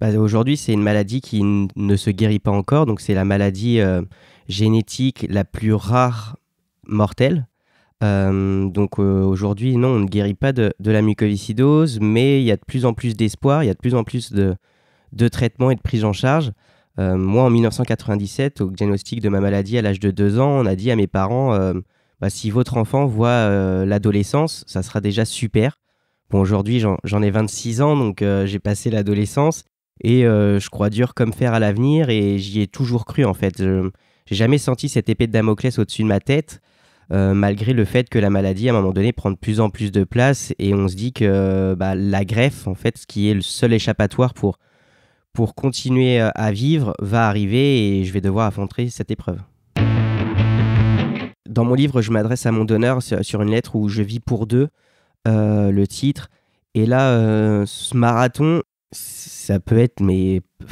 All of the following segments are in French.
Aujourd'hui, c'est une maladie qui ne se guérit pas encore. Donc, c'est la maladie génétique la plus rare mortelle. Aujourd'hui, non, on ne guérit pas de la mucoviscidose, mais il y a de plus en plus d'espoir, il y a de plus en plus de traitements et de prise en charge. Moi, en 1997, au diagnostic de ma maladie à l'âge de 2 ans, on a dit à mes parents si votre enfant voit l'adolescence, ça sera déjà super. Bon, aujourd'hui, j'en ai 26 ans, donc j'ai passé l'adolescence et je crois dur comme fer à l'avenir et j'y ai toujours cru en fait. J'ai jamais senti cette épée de Damoclès au-dessus de ma tête, malgré le fait que la maladie, à un moment donné, prend de plus en plus de place et on se dit que la greffe, en fait, ce qui est le seul échappatoire pour continuer à vivre, va arriver et je vais devoir affronter cette épreuve. Dans mon livre, je m'adresse à mon donneur sur une lettre où je vis pour deux, le titre. Et là, ce marathon, ça peut être,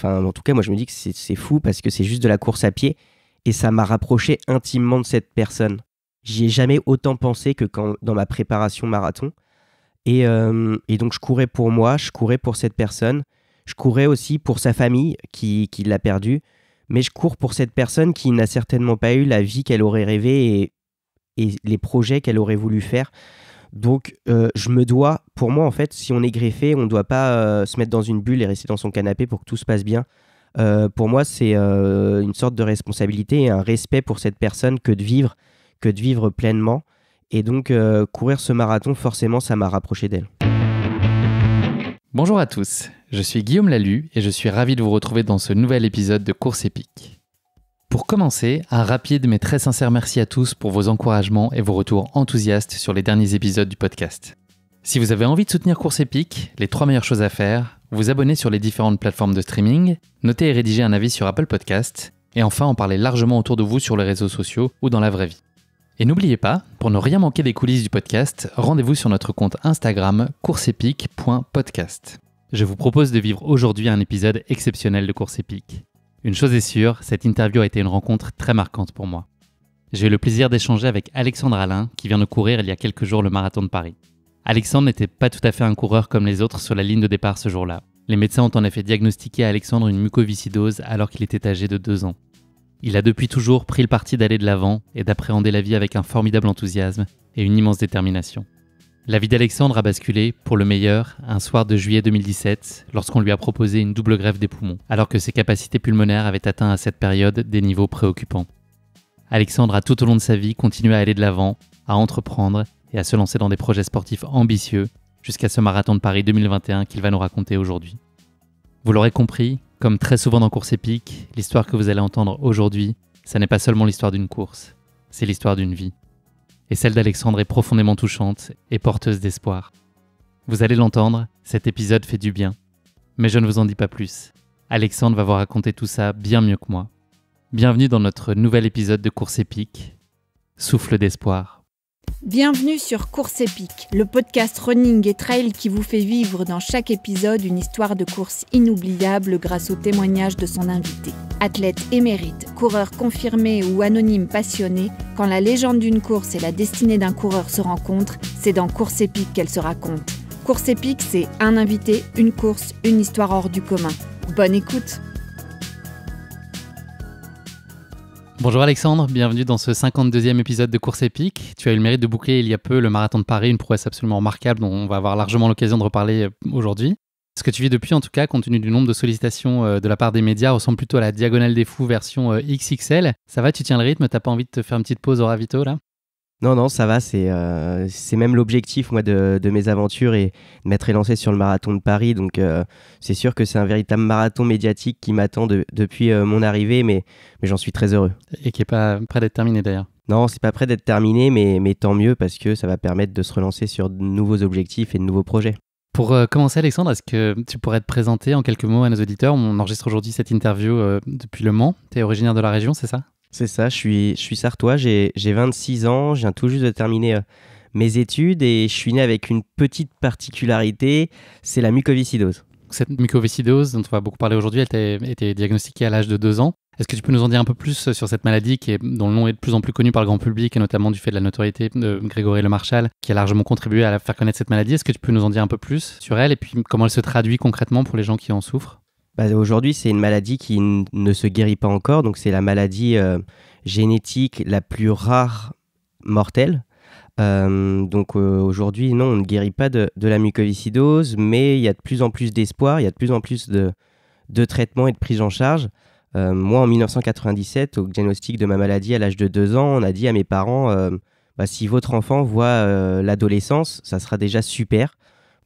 en tout cas, moi je me dis que c'est fou parce que c'est juste de la course à pied et ça m'a rapproché intimement de cette personne. J'y ai jamais autant pensé que dans ma préparation marathon. Et donc je courais pour moi, je courais pour cette personne, je courais aussi pour sa famille qui l'a perdu, mais je cours pour cette personne qui n'a certainement pas eu la vie qu'elle aurait rêvé et les projets qu'elle aurait voulu faire. Donc je me dois, pour moi en fait, si on est greffé, on ne doit pas se mettre dans une bulle et rester dans son canapé pour que tout se passe bien. Pour moi, c'est une sorte de responsabilité et un respect pour cette personne que de vivre pleinement. Et donc courir ce marathon, forcément, ça m'a rapproché d'elle. Bonjour à tous, je suis Guillaume Lalu et je suis ravi de vous retrouver dans ce nouvel épisode de Course épique. Pour commencer, un rapide mais très sincère merci à tous pour vos encouragements et vos retours enthousiastes sur les derniers épisodes du podcast. Si vous avez envie de soutenir Course épique, les 3 meilleures choses à faire, vous abonner sur les différentes plateformes de streaming, noter et rédiger un avis sur Apple Podcast, et enfin en parler largement autour de vous sur les réseaux sociaux ou dans la vraie vie. Et n'oubliez pas, pour ne rien manquer des coulisses du podcast, rendez-vous sur notre compte Instagram courseepique.podcast. Je vous propose de vivre aujourd'hui un épisode exceptionnel de Course épique. Une chose est sûre, cette interview a été une rencontre très marquante pour moi. J'ai eu le plaisir d'échanger avec Alexandre Alain, qui vient de courir il y a quelques jours le marathon de Paris. Alexandre n'était pas tout à fait un coureur comme les autres sur la ligne de départ ce jour-là. Les médecins ont en effet diagnostiqué à Alexandre une mucoviscidose alors qu'il était âgé de 2 ans. Il a depuis toujours pris le parti d'aller de l'avant et d'appréhender la vie avec un formidable enthousiasme et une immense détermination. La vie d'Alexandre a basculé, pour le meilleur, un soir de juillet 2017, lorsqu'on lui a proposé une double greffe des poumons, alors que ses capacités pulmonaires avaient atteint à cette période des niveaux préoccupants. Alexandre a tout au long de sa vie continué à aller de l'avant, à entreprendre et à se lancer dans des projets sportifs ambitieux, jusqu'à ce marathon de Paris 2021 qu'il va nous raconter aujourd'hui. Vous l'aurez compris, comme très souvent dans Course épique, l'histoire que vous allez entendre aujourd'hui, ça n'est pas seulement l'histoire d'une course, c'est l'histoire d'une vie. Et celle d'Alexandre est profondément touchante et porteuse d'espoir. Vous allez l'entendre, cet épisode fait du bien. Mais je ne vous en dis pas plus. Alexandre va vous raconter tout ça bien mieux que moi. Bienvenue dans notre nouvel épisode de Course épique, Souffle d'espoir. Bienvenue sur Course épique, le podcast running et trail qui vous fait vivre dans chaque épisode une histoire de course inoubliable grâce au témoignage de son invité. Athlète émérite, coureur confirmé ou anonyme passionné, quand la légende d'une course et la destinée d'un coureur se rencontrent, c'est dans Course épique qu'elle se raconte. Course épique, c'est un invité, une course, une histoire hors du commun. Bonne écoute! Bonjour Alexandre, bienvenue dans ce 52e épisode de Course épique. Tu as eu le mérite de boucler il y a peu le marathon de Paris, une prouesse absolument remarquable dont on va avoir largement l'occasion de reparler aujourd'hui. Ce que tu vis depuis, en tout cas, compte tenu du nombre de sollicitations de la part des médias, ressemble plutôt à la Diagonale des Fous version XXL. Ça va, tu tiens le rythme, t'as pas envie de te faire une petite pause au ravito là ? Non, ça va, c'est même l'objectif moi, de mes aventures et de m'être élancé sur le marathon de Paris. Donc c'est sûr que c'est un véritable marathon médiatique qui m'attend depuis mon arrivée, mais j'en suis très heureux. Et qui n'est pas prêt d'être terminé d'ailleurs. Non, c'est pas prêt d'être terminé, mais tant mieux parce que ça va permettre de se relancer sur de nouveaux objectifs et de nouveaux projets. Pour commencer Alexandre, est-ce que tu pourrais te présenter en quelques mots à nos auditeurs ? On enregistre aujourd'hui cette interview depuis Le Mans. Tu es originaire de la région, c'est ça ? C'est ça, je suis sartois, j'ai 26 ans, je viens tout juste de terminer mes études et je suis né avec une petite particularité, c'est la mucoviscidose. Cette mucoviscidose dont on va beaucoup parler aujourd'hui, elle t'a été diagnostiquée à l'âge de 2 ans. Est-ce que tu peux nous en dire un peu plus sur cette maladie dont le nom est de plus en plus connu par le grand public et notamment du fait de la notoriété de Grégory Le Marchal qui a largement contribué à faire connaître cette maladie ? Est-ce que tu peux nous en dire un peu plus sur elle et puis comment elle se traduit concrètement pour les gens qui en souffrent ? Aujourd'hui, c'est une maladie qui ne se guérit pas encore. Donc, c'est la maladie génétique la plus rare mortelle. Aujourd'hui, non, on ne guérit pas de la mucoviscidose, mais il y a de plus en plus d'espoir, il y a de plus en plus de traitements et de prise en charge. Moi, en 1997, au diagnostic de ma maladie à l'âge de 2 ans, on a dit à mes parents, si votre enfant voit l'adolescence, ça sera déjà super.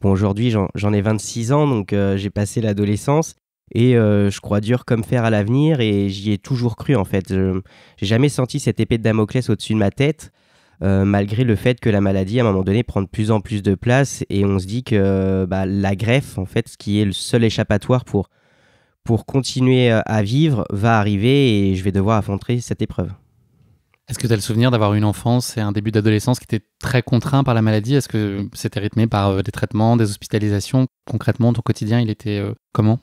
Bon, aujourd'hui, j'en ai 26 ans, donc j'ai passé l'adolescence et je crois dur comme fer à l'avenir et j'y ai toujours cru en fait. J'ai jamais senti cette épée de Damoclès au-dessus de ma tête, malgré le fait que la maladie, à un moment donné, prend de plus en plus de place et on se dit que la greffe, en fait, ce qui est le seul échappatoire pour continuer à vivre, va arriver et je vais devoir affronter cette épreuve. Est-ce que tu as le souvenir d'avoir une enfance et un début d'adolescence qui était très contraint par la maladie? Est-ce que c'était rythmé par des traitements, des hospitalisations? Concrètement, ton quotidien, il était comment?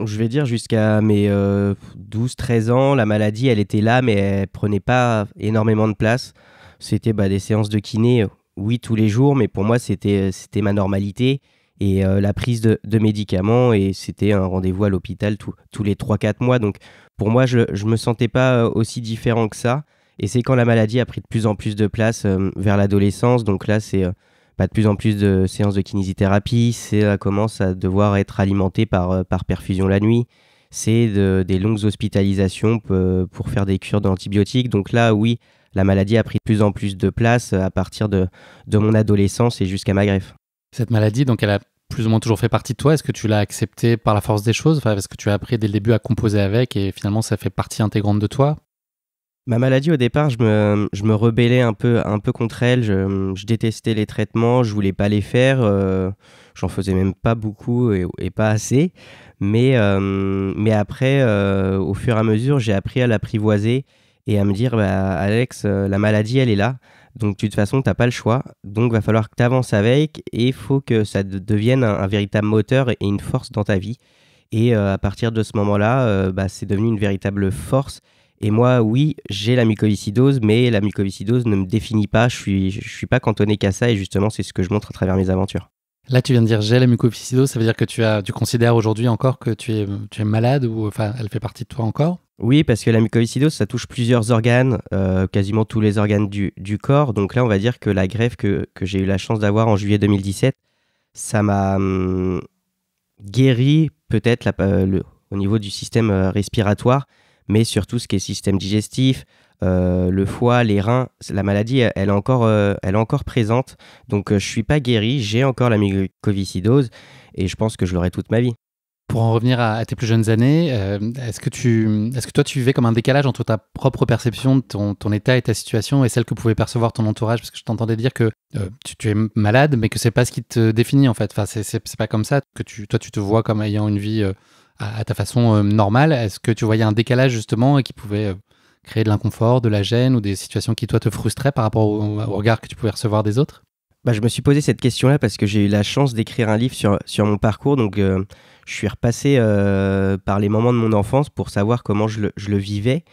Je vais dire jusqu'à mes 12-13 ans, la maladie, elle était là, mais elle prenait pas énormément de place. C'était des séances de kiné, oui, tous les jours, mais pour moi, c'était ma normalité. Et la prise de médicaments, et c'était un rendez-vous à l'hôpital tous les 3-4 mois. Donc pour moi, je ne me sentais pas aussi différent que ça. Et c'est quand la maladie a pris de plus en plus de place vers l'adolescence. Donc là, c'est de plus en plus de séances de kinésithérapie. Ça commence à devoir être alimenté par perfusion la nuit. C'est des longues hospitalisations pour faire des cures d'antibiotiques. Donc là, oui, la maladie a pris de plus en plus de place à partir de mon adolescence et jusqu'à ma greffe. Cette maladie, donc, elle a plus ou moins toujours fait partie de toi. Est-ce que tu l'as acceptée par la force des choses? Est-ce que tu as appris dès le début à composer avec et finalement ça fait partie intégrante de toi? Ma maladie, au départ, je me rebellais un peu contre elle. Je détestais les traitements, je voulais pas les faire. J'en faisais même pas beaucoup et pas assez. Mais après, au fur et à mesure, j'ai appris à l'apprivoiser et à me dire, Alex, la maladie, elle est là. Donc, de toute façon, tu n'as pas le choix. Donc, va falloir que tu avances avec et il faut que ça devienne un véritable moteur et une force dans ta vie. Et à partir de ce moment-là, c'est devenu une véritable force. Et moi, oui, j'ai la mucoviscidose, mais la mucoviscidose ne me définit pas. Je suis pas cantonné qu'à ça et justement, c'est ce que je montre à travers mes aventures. Là, tu viens de dire j'ai la mucoviscidose, ça veut dire que tu considères aujourd'hui encore que tu es malade ou elle fait partie de toi encore? Oui, parce que la mucoviscidose, ça touche plusieurs organes, quasiment tous les organes du corps. Donc là, on va dire que la greffe que j'ai eu la chance d'avoir en juillet 2017, ça m'a guéri peut-être au niveau du système respiratoire, mais surtout ce qui est système digestif, le foie, les reins. La maladie, elle est encore présente. Donc je suis pas guéri, j'ai encore la mucoviscidose et je pense que je l'aurai toute ma vie. Pour en revenir à tes plus jeunes années, est-ce que toi tu vivais comme un décalage entre ta propre perception de ton état et ta situation et celle que pouvait percevoir ton entourage? Parce que je t'entendais dire que tu es malade, mais que c'est pas ce qui te définit en fait. Enfin, c'est pas comme ça que toi tu te vois comme ayant une vie à ta façon normale. Est-ce que tu voyais un décalage justement et qui pouvait créer de l'inconfort, de la gêne ou des situations qui toi te frustraient par rapport au regard que tu pouvais recevoir des autres? Je me suis posé cette question-là parce que j'ai eu la chance d'écrire un livre sur mon parcours. Donc, je suis repassé par les moments de mon enfance pour savoir comment je le vivais.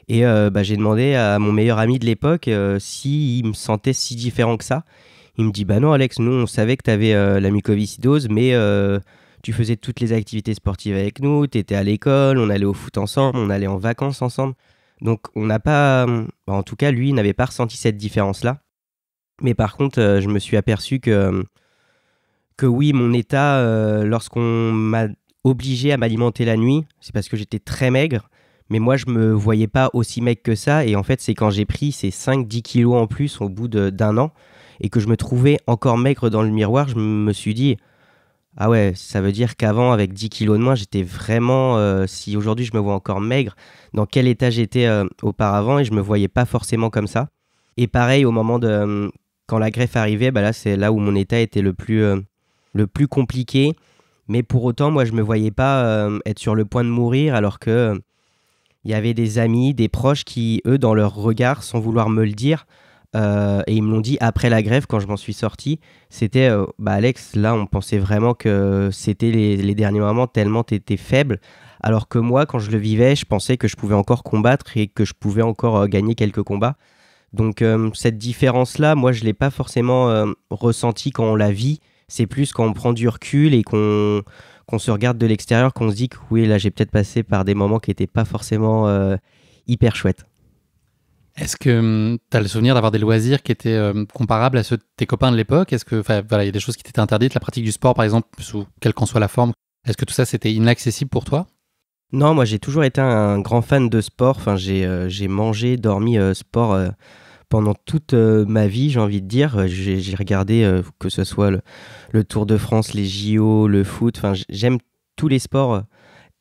Et j'ai demandé à mon meilleur ami de l'époque s'il me sentait si différent que ça. Il me dit, non Alex, nous on savait que tu avais la mucoviscidose, mais tu faisais toutes les activités sportives avec nous, tu étais à l'école, on allait au foot ensemble, on allait en vacances ensemble. Donc on n'a pas, en tout cas lui, il n'avait pas ressenti cette différence-là. Mais par contre, je me suis aperçu que oui, mon état, lorsqu'on m'a obligé à m'alimenter la nuit, c'est parce que j'étais très maigre. Mais moi, je me voyais pas aussi maigre que ça. Et en fait, c'est quand j'ai pris ces 5-10 kilos en plus au bout d'un an et que je me trouvais encore maigre dans le miroir, je me suis dit, ah ouais, ça veut dire qu'avant, avec 10 kilos de moins, j'étais vraiment, si aujourd'hui je me vois encore maigre, dans quel état j'étais auparavant et je me voyais pas forcément comme ça. Et pareil, au moment quand la greffe arrivait, là, c'est là où mon état était le plus compliqué. Mais pour autant, moi, je me voyais pas être sur le point de mourir alors que il y avait des amis, des proches qui, eux, dans leur regard, sans vouloir me le dire, et ils me l'ont dit après la greffe, quand je m'en suis sorti, c'était Alex, là, on pensait vraiment que c'était les derniers moments tellement t'étais faible. Alors que moi, quand je le vivais, je pensais que je pouvais encore combattre et que je pouvais encore gagner quelques combats. Donc cette différence-là, moi je ne l'ai pas forcément ressentie quand on la vit, c'est plus quand on prend du recul et qu'on qu'on se regarde de l'extérieur, qu'on se dit que oui, là j'ai peut-être passé par des moments qui n'étaient pas forcément hyper chouettes. Est-ce que tu as le souvenir d'avoir des loisirs qui étaient comparables à ceux de tes copains de l'époque? Est-ce que il y a des choses qui t'étaient interdites, la pratique du sport par exemple, sous quelle qu'en soit la forme? Est-ce que tout ça c'était inaccessible pour toi? Non, moi j'ai toujours été un grand fan de sport. Enfin, j'ai mangé, dormi sport pendant toute ma vie, j'ai envie de dire. J'ai regardé que ce soit le Tour de France, les JO, le foot. Enfin, j'aime tous les sports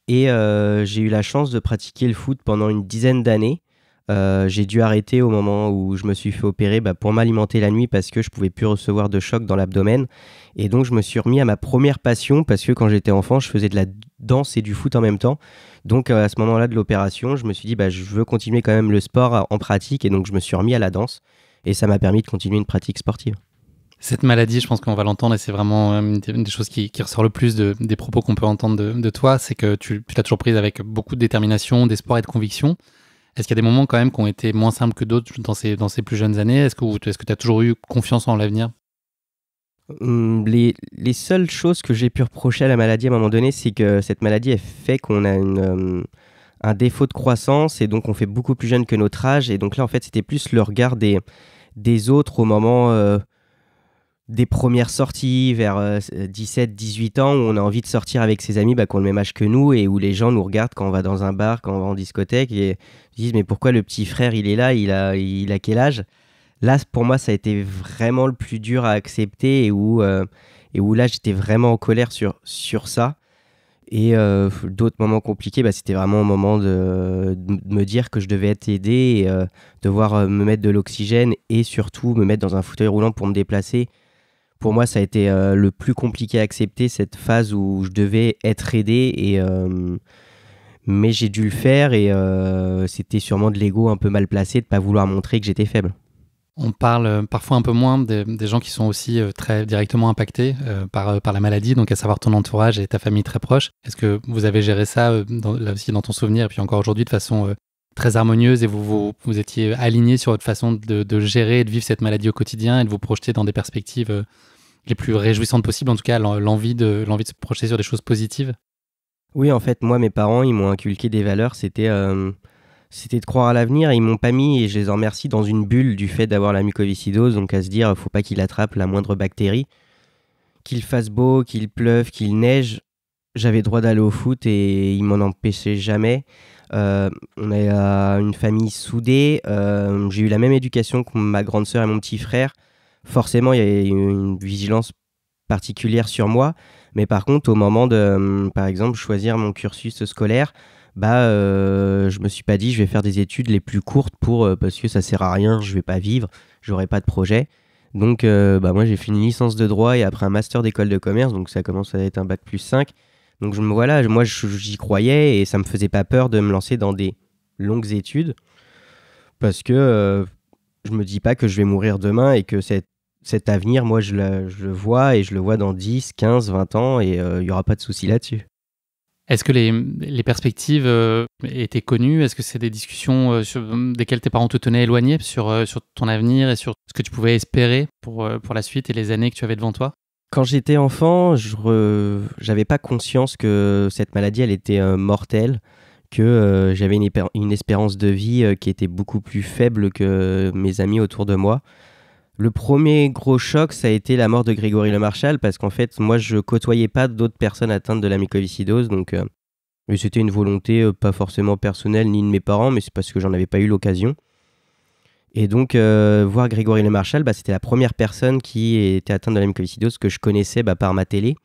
et j'ai eu la chance de pratiquer le foot pendant une dizaine d'années. J'ai dû arrêter au moment où je me suis fait opérer pour m'alimenter la nuit parce que je pouvais plus recevoir de choc dans l'abdomen. Et donc je me suis remis à ma première passion parce que quand j'étais enfant, je faisais de la danse et du foot en même temps. Donc à ce moment-là de l'opération, je me suis dit je veux continuer quand même le sport en pratique et donc je me suis remis à la danse et ça m'a permis de continuer une pratique sportive. Cette maladie, je pense qu'on va l'entendre et c'est vraiment une des choses qui ressort le plus des propos qu'on peut entendre de toi, c'est que tu l'as toujours prise avec beaucoup de détermination, d'espoir et de conviction. Est-ce qu'il y a des moments quand même qui ont été moins simples que d'autres dans ces plus jeunes années? Est-ce que tu as toujours eu confiance en l'avenir? Les seules choses que j'ai pu reprocher à la maladie à un moment donné, c'est que cette maladie fait qu'on a un défaut de croissance et donc on fait beaucoup plus jeune que notre âge. Et donc là, en fait, c'était plus le regard des autres au moment des premières sorties vers 17-18 ans où on a envie de sortir avec ses amis qui ont le même âge que nous et où les gens nous regardent quand on va dans un bar, quand on va en discothèque et disent mais pourquoi le petit frère il est là, il a quel âge? Là pour moi ça a été vraiment le plus dur à accepter et où là j'étais vraiment en colère sur ça. Et d'autres moments compliqués, c'était vraiment au moment de me dire que je devais être aidé et devoir me mettre de l'oxygène et surtout me mettre dans un fauteuil roulant pour me déplacer. Pour moi, ça a été le plus compliqué à accepter, cette phase où je devais être aidé. Mais j'ai dû le faire et c'était sûrement de l'ego un peu mal placé de ne pas vouloir montrer que j'étais faible. On parle parfois un peu moins des gens qui sont aussi très directement impactés par la maladie, donc à savoir ton entourage et ta famille très proche. Est-ce que vous avez géré ça là aussi dans ton souvenir et puis encore aujourd'hui de façon très harmonieuse et vous étiez alignés sur votre façon de gérer et de vivre cette maladie au quotidien et de vous projeter dans des perspectives les plus réjouissantes possibles, en tout cas l'envie de se projeter sur des choses positives? Oui, en fait, moi, mes parents, ils m'ont inculqué des valeurs, c'était de croire à l'avenir. Ils m'ont pas mis, et je les en remercie, dans une bulle du fait d'avoir la mucoviscidose, donc à se dire, faut pas qu'il attrape la moindre bactérie. Qu'il fasse beau, qu'il pleuve, qu'il neige, j'avais droit d'aller au foot et ils m'en empêchaient jamais. On a une famille soudée, j'ai eu la même éducation que ma grande sœur et mon petit frère. Forcément, il y a une vigilance particulière sur moi, mais par contre, au moment de, par exemple, choisir mon cursus scolaire, je me suis pas dit je vais faire des études les plus courtes parce que ça sert à rien, je vais pas vivre, j'aurai pas de projet. Donc moi j'ai fait une licence de droit et après un master d'école de commerce, donc ça commence à être un bac plus 5. Donc moi j'y croyais et ça me faisait pas peur de me lancer dans des longues études parce que je me dis pas que je vais mourir demain et que cet avenir, moi je le vois et je le vois dans 10, 15, 20 ans et il y aura pas de souci là-dessus. Est-ce que les perspectives étaient connues? Est-ce que c'est des discussions desquelles tes parents te tenaient éloigné sur ton avenir et sur ce que tu pouvais espérer pour la suite et les années que tu avais devant toi? Quand j'étais enfant, j'avais pas conscience que cette maladie elle était mortelle, que j'avais une espérance de vie qui était beaucoup plus faible que mes amis autour de moi. Le premier gros choc, ça a été la mort de Grégory Lemarchal, parce qu'en fait, moi, je côtoyais pas d'autres personnes atteintes de la mucoviscidose, donc c'était une volonté pas forcément personnelle ni de mes parents, mais c'est parce que j'en avais pas eu l'occasion. Et donc, voir Grégory Lemarchal, c'était la première personne qui était atteinte de la mucoviscidose que je connaissais par ma télé.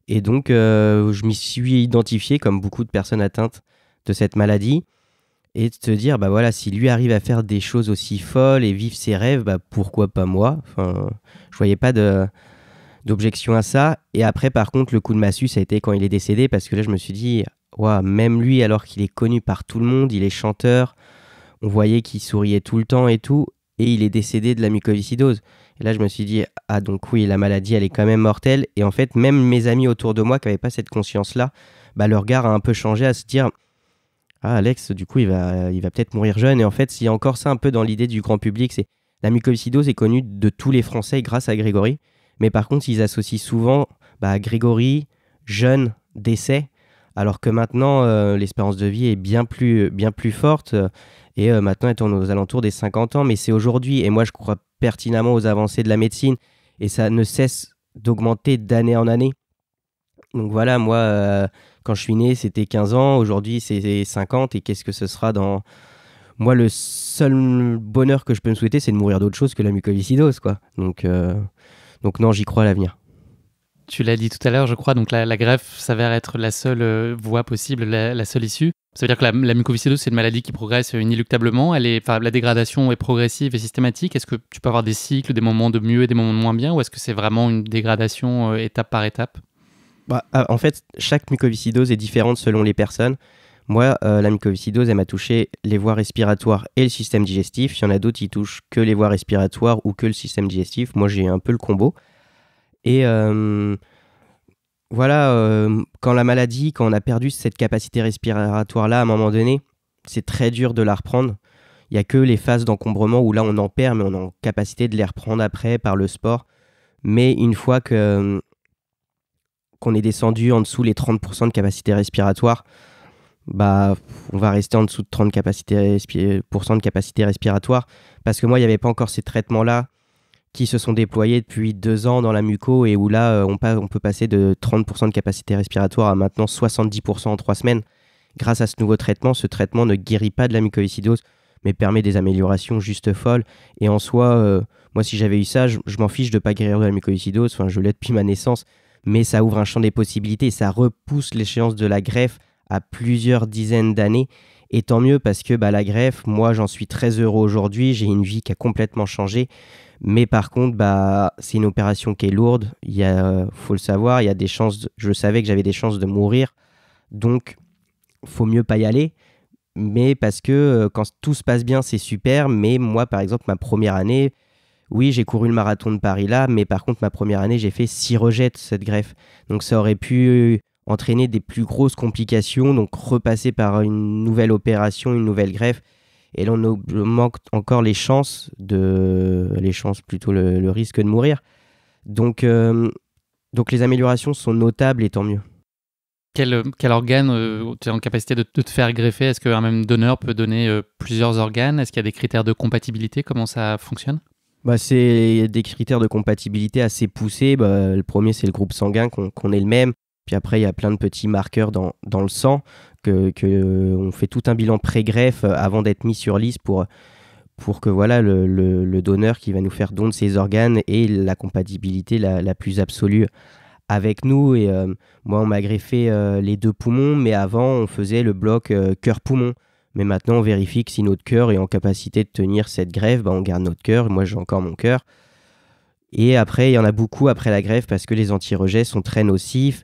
Et donc, je m'y suis identifié comme beaucoup de personnes atteintes de cette maladie. Et de te dire, si lui arrive à faire des choses aussi folles et vivre ses rêves, pourquoi pas moi? Enfin, je voyais pas d'objection à ça. Et après, par contre, le coup de massue, ça a été quand il est décédé, parce que là, je me suis dit, même lui, alors qu'il est connu par tout le monde, il est chanteur, on voyait qu'il souriait tout le temps et tout, et il est décédé de la mucoviscidose. Et là, je me suis dit, donc oui, la maladie, elle est quand même mortelle. Et en fait, même mes amis autour de moi qui n'avaient pas cette conscience-là, le regard a un peu changé à se dire... Alex, du coup, il va peut-être mourir jeune. Et en fait, il y a encore ça un peu dans l'idée du grand public, c'est la mucoviscidose est connue de tous les Français grâce à Grégory. Mais par contre, ils associent souvent Grégory, jeune, décès, alors que maintenant, l'espérance de vie est bien plus forte. Et maintenant, elle tourne aux alentours des 50 ans. Mais c'est aujourd'hui, et moi, je crois pertinemment aux avancées de la médecine, et ça ne cesse d'augmenter d'année en année. Donc voilà, moi, quand je suis né, c'était 15 ans. Aujourd'hui, c'est 50. Et qu'est-ce que ce sera dans... Moi, le seul bonheur que je peux me souhaiter, c'est de mourir d'autre chose que la mucoviscidose, quoi. Donc non, j'y crois à l'avenir. Tu l'as dit tout à l'heure, je crois, donc la greffe s'avère être la seule voie possible, la seule issue. Ça veut dire que la mucoviscidose, c'est une maladie qui progresse inéluctablement. La dégradation est progressive et systématique. Est-ce que tu peux avoir des cycles, des moments de mieux et des moments de moins bien, ou est-ce que c'est vraiment une dégradation étape par étape ? En fait, chaque mucoviscidose est différente selon les personnes. Moi, la mucoviscidose, elle m'a touché les voies respiratoires et le système digestif. Il y en a d'autres qui touchent que les voies respiratoires ou que le système digestif. Moi, j'ai un peu le combo. Et voilà, quand on a perdu cette capacité respiratoire-là, à un moment donné, c'est très dur de la reprendre. Il n'y a que les phases d'encombrement où là, on en perd, mais on est en capacité de les reprendre après par le sport. Mais une fois qu'on est descendu en dessous les 30% de capacité respiratoire, on va rester en dessous de 30% de capacité respiratoire. Parce que moi, il n'y avait pas encore ces traitements-là qui se sont déployés depuis 2 ans dans la muco et où là, on peut passer de 30% de capacité respiratoire à maintenant 70% en 3 semaines. Grâce à ce nouveau traitement, ce traitement ne guérit pas de la mucoviscidose, mais permet des améliorations juste folles. Et en soi, moi, si j'avais eu ça, je m'en fiche de ne pas guérir de la mucoviscidose. Enfin, je l'ai depuis ma naissance, mais ça ouvre un champ des possibilités et ça repousse l'échéance de la greffe à plusieurs dizaines d'années. Et tant mieux parce que la greffe, moi, j'en suis très heureux aujourd'hui. J'ai une vie qui a complètement changé. Mais par contre, c'est une opération qui est lourde. Faut le savoir, il y a des chances. Je savais que j'avais des chances de mourir. Donc, faut mieux pas y aller. Mais parce que quand tout se passe bien, c'est super. Mais moi, par exemple, ma première année, oui, j'ai couru le marathon de Paris là. Mais par contre, ma première année, j'ai fait 6 rejets de cette greffe. Donc, ça aurait pu entraîner des plus grosses complications. Donc, repasser par une nouvelle opération, une nouvelle greffe. Et là, on manque encore le risque de mourir. Donc les améliorations sont notables et tant mieux. Quel organe tu es en capacité de te faire greffer ? Est-ce qu'un même donneur peut donner plusieurs organes ? Est-ce qu'il y a des critères de compatibilité ? Comment ça fonctionne ? C'est des critères de compatibilité assez poussés. Le premier, c'est le groupe sanguin, qu'on est le même. Puis après, il y a plein de petits marqueurs dans le sang on fait tout un bilan pré-greffe avant d'être mis sur liste pour que voilà, le donneur qui va nous faire don de ses organes ait la compatibilité la plus absolue avec nous. Et moi, on m'a greffé les 2 poumons, mais avant, on faisait le bloc cœur-poumon. Mais maintenant, on vérifie que si notre cœur est en capacité de tenir cette greffe, on garde notre cœur. Moi, j'ai encore mon cœur. Et après, il y en a beaucoup après la greffe parce que les anti-rejets sont très nocifs.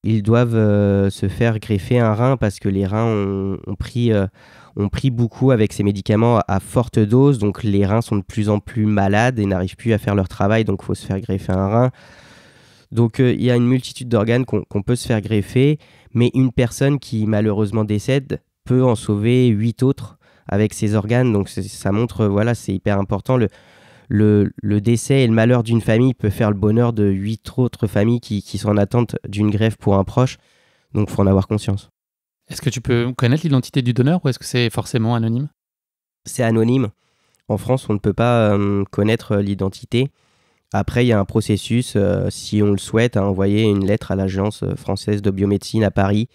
Ils doivent se faire greffer un rein parce que les reins ont pris beaucoup avec ces médicaments à forte dose. Donc, les reins sont de plus en plus malades et n'arrivent plus à faire leur travail. Donc, il faut se faire greffer un rein. Donc, il y a une multitude d'organes qu'on peut se faire greffer. Mais une personne qui, malheureusement, décède peut en sauver 8 autres avec ses organes. Donc, ça montre, voilà, c'est hyper important. Le décès et le malheur d'une famille peut faire le bonheur de 8 autres familles qui sont en attente d'une greffe pour un proche. Donc, il faut en avoir conscience. Est-ce que tu peux connaître l'identité du donneur ou est-ce que c'est forcément anonyme ? C'est anonyme. En France, on ne peut pas connaître l'identité. Après, il y a un processus, si on le souhaite, à envoyer une lettre à l'Agence française de biomédecine à Paris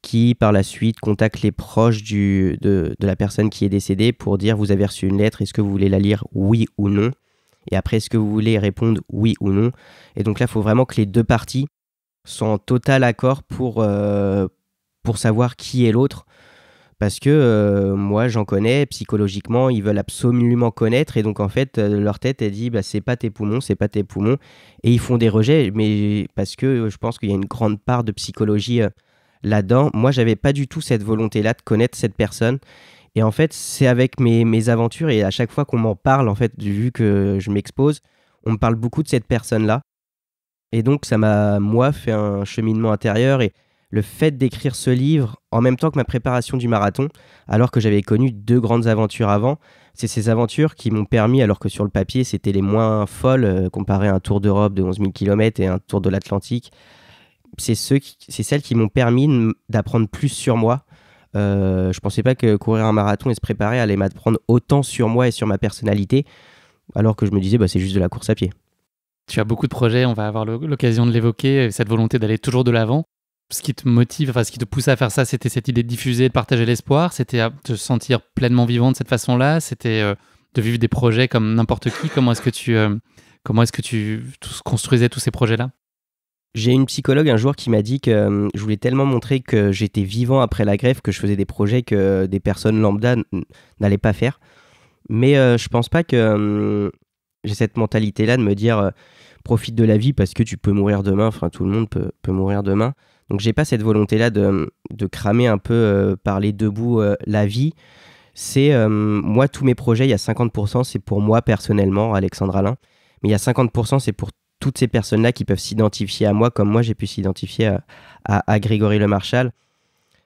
qui, par la suite, contacte les proches de la personne qui est décédée pour dire « Vous avez reçu une lettre, est-ce que vous voulez la lire, oui ou non ?» Et après, est-ce que vous voulez répondre oui ou non ? Et donc là, il faut vraiment que les 2 parties soient en total accord pour savoir qui est l'autre. Parce que moi, j'en connais, psychologiquement, ils veulent absolument connaître. Et donc, en fait, leur tête, elle dit c'est pas tes poumons, c'est pas tes poumons. Et ils font des rejets, mais parce que je pense qu'il y a une grande part de psychologie là-dedans. Moi, j'avais pas du tout cette volonté-là de connaître cette personne. Et en fait, c'est avec mes aventures et à chaque fois qu'on m'en parle, en fait, vu que je m'expose, on me parle beaucoup de cette personne-là. Et donc, ça m'a, moi, fait un cheminement intérieur. Et le fait d'écrire ce livre, en même temps que ma préparation du marathon, alors que j'avais connu 2 grandes aventures avant, c'est ces aventures qui m'ont permis, alors que sur le papier, c'était les moins folles, comparé à un tour d'Europe de 11 000 km et un tour de l'Atlantique, c'est celles qui m'ont permis d'apprendre plus sur moi. Je pensais pas que courir un marathon et se préparer allait m'apprendre autant sur moi et sur ma personnalité, alors que je me disais c'est juste de la course à pied. Tu as beaucoup de projets, on va avoir l'occasion de l'évoquer, cette volonté d'aller toujours de l'avant. Ce qui te motive, ce qui te pousse à faire ça, c'était cette idée de diffuser, de partager l'espoir, c'était te sentir pleinement vivant de cette façon-là, c'était de vivre des projets comme n'importe qui. Comment est-ce que tu construisais tous ces projets-là ? J'ai une psychologue un jour qui m'a dit que je voulais tellement montrer que j'étais vivant après la greffe que je faisais des projets que des personnes lambda n'allaient pas faire. Mais je pense pas que j'ai cette mentalité-là de me dire profite de la vie parce que tu peux mourir demain. Enfin, tout le monde peut mourir demain. Donc j'ai pas cette volonté-là de cramer un peu par les deux bouts la vie. C'est moi, tous mes projets, il y a 50%, c'est pour moi personnellement, Alexandre Alain. Mais il y a 50%, c'est pour toutes ces personnes-là qui peuvent s'identifier à moi, comme moi j'ai pu s'identifier à Grégory Lemarchal.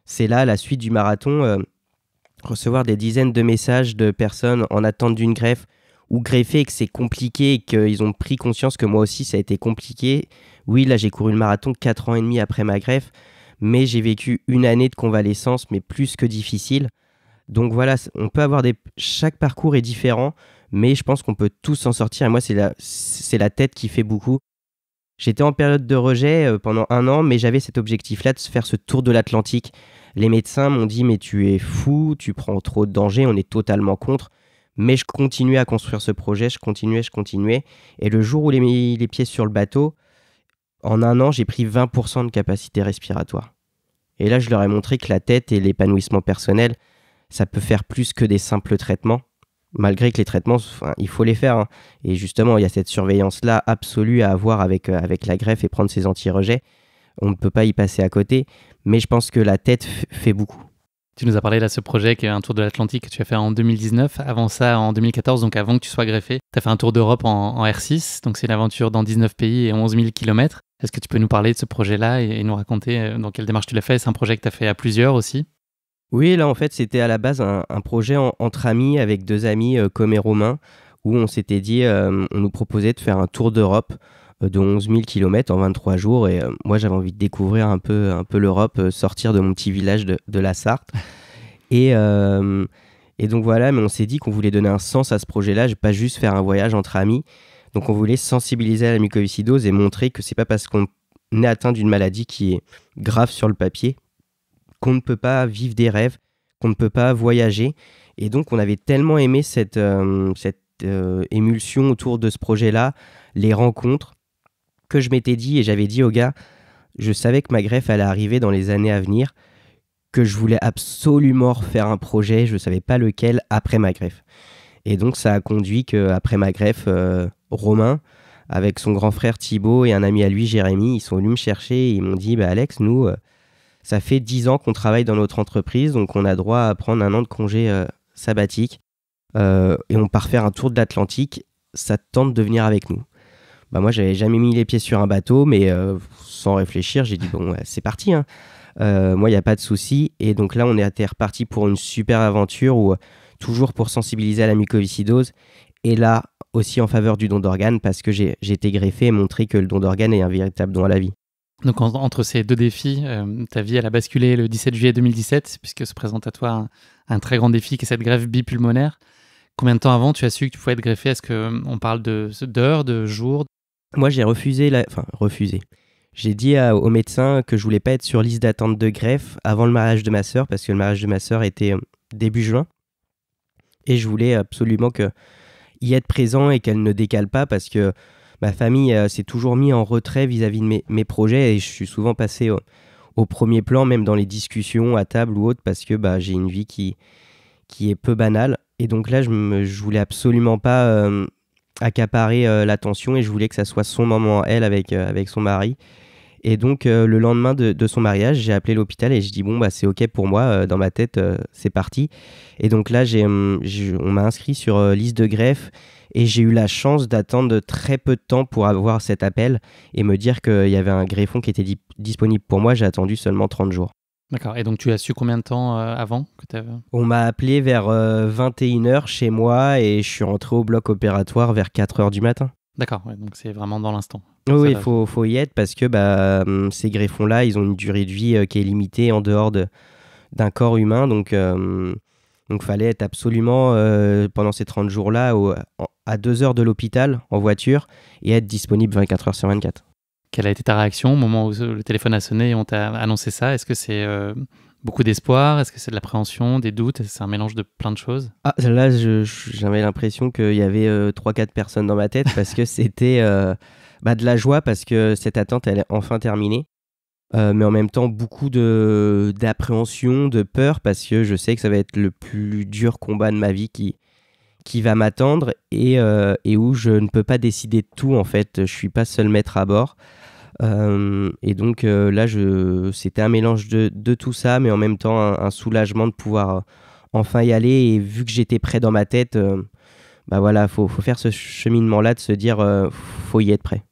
C'est là, la suite du marathon, recevoir des dizaines de messages de personnes en attente d'une greffe ou greffées et que c'est compliqué et qu'ils ont pris conscience que moi aussi ça a été compliqué. Oui, là j'ai couru le marathon 4 ans et demi après ma greffe, mais j'ai vécu une année de convalescence, mais plus que difficile. Donc voilà, on peut avoir chaque parcours est différent, mais je pense qu'on peut tous s'en sortir. Et moi, c'est la tête qui fait beaucoup. J'étais en période de rejet pendant 1 an, mais j'avais cet objectif-là de faire ce tour de l'Atlantique. Les médecins m'ont dit « mais tu es fou, tu prends trop de danger, on est totalement contre ». Mais je continuais à construire ce projet, je continuais. Et le jour où j'ai mis les pieds sur le bateau, en 1 an, j'ai pris 20% de capacité respiratoire. Et là, je leur ai montré que la tête et l'épanouissement personnel, ça peut faire plus que des simples traitements. Malgré que les traitements, il faut les faire. Hein. Et justement, il y a cette surveillance-là absolue à avoir avec la greffe et prendre ses anti-rejets. On ne peut pas y passer à côté. Mais je pense que la tête fait beaucoup. Tu nous as parlé de ce projet qui est un tour de l'Atlantique que tu as fait en 2019. Avant ça, en 2014, donc avant que tu sois greffé, tu as fait un tour d'Europe en R6. Donc c'est une aventure dans 19 pays et 11 000 km. Est-ce que tu peux nous parler de ce projet-là et nous raconter dans quelle démarche tu l'as fait ? C'est un projet que tu as fait à plusieurs aussi ? Oui, là en fait c'était à la base un projet entre amis avec 2 amis Com et Romain où on s'était dit, on nous proposait de faire un tour d'Europe de 11 000 km en 23 jours et moi j'avais envie de découvrir un peu l'Europe, sortir de mon petit village de la Sarthe et donc voilà, mais on s'est dit qu'on voulait donner un sens à ce projet-là, pas juste faire un voyage entre amis, donc on voulait sensibiliser à la mucoviscidose et montrer que c'est pas parce qu'on est atteint d'une maladie qui est grave sur le papier qu'on ne peut pas vivre des rêves, qu'on ne peut pas voyager. Et donc, on avait tellement aimé cette émulsion autour de ce projet-là, les rencontres, que je m'étais dit, et j'avais dit aux gars, je savais que ma greffe allait arriver dans les années à venir, que je voulais absolument refaire un projet, je ne savais pas lequel, après ma greffe. Et donc, ça a conduit qu'après ma greffe, Romain, avec son grand frère Thibaut et un ami à lui, Jérémy, ils sont venus me chercher et ils m'ont dit, Alex, nous... ça fait 10 ans qu'on travaille dans notre entreprise, donc on a droit à prendre 1 an de congé sabbatique et on part faire un tour de l'Atlantique. Ça te tente de venir avec nous ? Moi, j'avais jamais mis les pieds sur un bateau, mais sans réfléchir, j'ai dit bon, c'est parti. Hein. Moi, il n'y a pas de souci. Et donc là, on est reparti pour une super aventure où toujours pour sensibiliser à la mucoviscidose et là aussi en faveur du don d'organes parce que j'ai été greffé et montré que le don d'organes est un véritable don à la vie. Donc entre ces 2 défis, ta vie elle a basculé le 17 juillet 2017 puisque se présente à toi un très grand défi qui est cette greffe bipulmonaire. Combien de temps avant tu as su que tu pouvais être greffé ? Est-ce qu'on parle d'heures, de jours ? Moi j'ai refusé. J'ai dit au médecin que je voulais pas être sur liste d'attente de greffe avant le mariage de ma sœur parce que le mariage de ma sœur était début juin et je voulais absolument y être présent et qu'elle ne décale pas parce que ma famille s'est toujours mis en retrait vis-à-vis de mes projets et je suis souvent passé au premier plan, même dans les discussions à table ou autre, parce que j'ai une vie qui est peu banale. Et donc là, je voulais absolument pas accaparer l'attention et je voulais que ça soit son moment, elle, avec son mari. Et donc, le lendemain de son mariage, j'ai appelé l'hôpital et je dis bon, c'est OK pour moi, dans ma tête, c'est parti. Et donc là, on m'a inscrit sur liste de greffe. Et j'ai eu la chance d'attendre très peu de temps pour avoir cet appel et me dire qu'il y avait un greffon qui était disponible pour moi. J'ai attendu seulement 30 jours. D'accord. Et donc, tu as su combien de temps avant que On m'a appelé vers 21h chez moi et je suis rentré au bloc opératoire vers 4h du matin. D'accord. Ouais, donc, c'est vraiment dans l'instant. Oui, il faut y être parce que ces greffons-là, ils ont une durée de vie qui est limitée en dehors d'un corps humain. Donc, fallait être absolument, pendant ces 30 jours-là, à 2 heures de l'hôpital en voiture et être disponible 24 heures sur 24. Quelle a été ta réaction au moment où le téléphone a sonné et on t'a annoncé ça? Est-ce que c'est beaucoup d'espoir? Est-ce que c'est de l'appréhension, des doutes? C'est un mélange de plein de choses? Là, j'avais l'impression qu'il y avait 3-4 personnes dans ma tête parce que c'était de la joie parce que cette attente, elle est enfin terminée. Mais en même temps, beaucoup d'appréhension, de peur parce que je sais que ça va être le plus dur combat de ma vie qui va m'attendre et où je ne peux pas décider de tout en fait. Je suis pas seul maître à bord. Et donc là, c'était un mélange de tout ça, mais en même temps un soulagement de pouvoir enfin y aller. Et vu que j'étais prêt dans ma tête, faut faire ce cheminement-là de se dire faut y être prêt.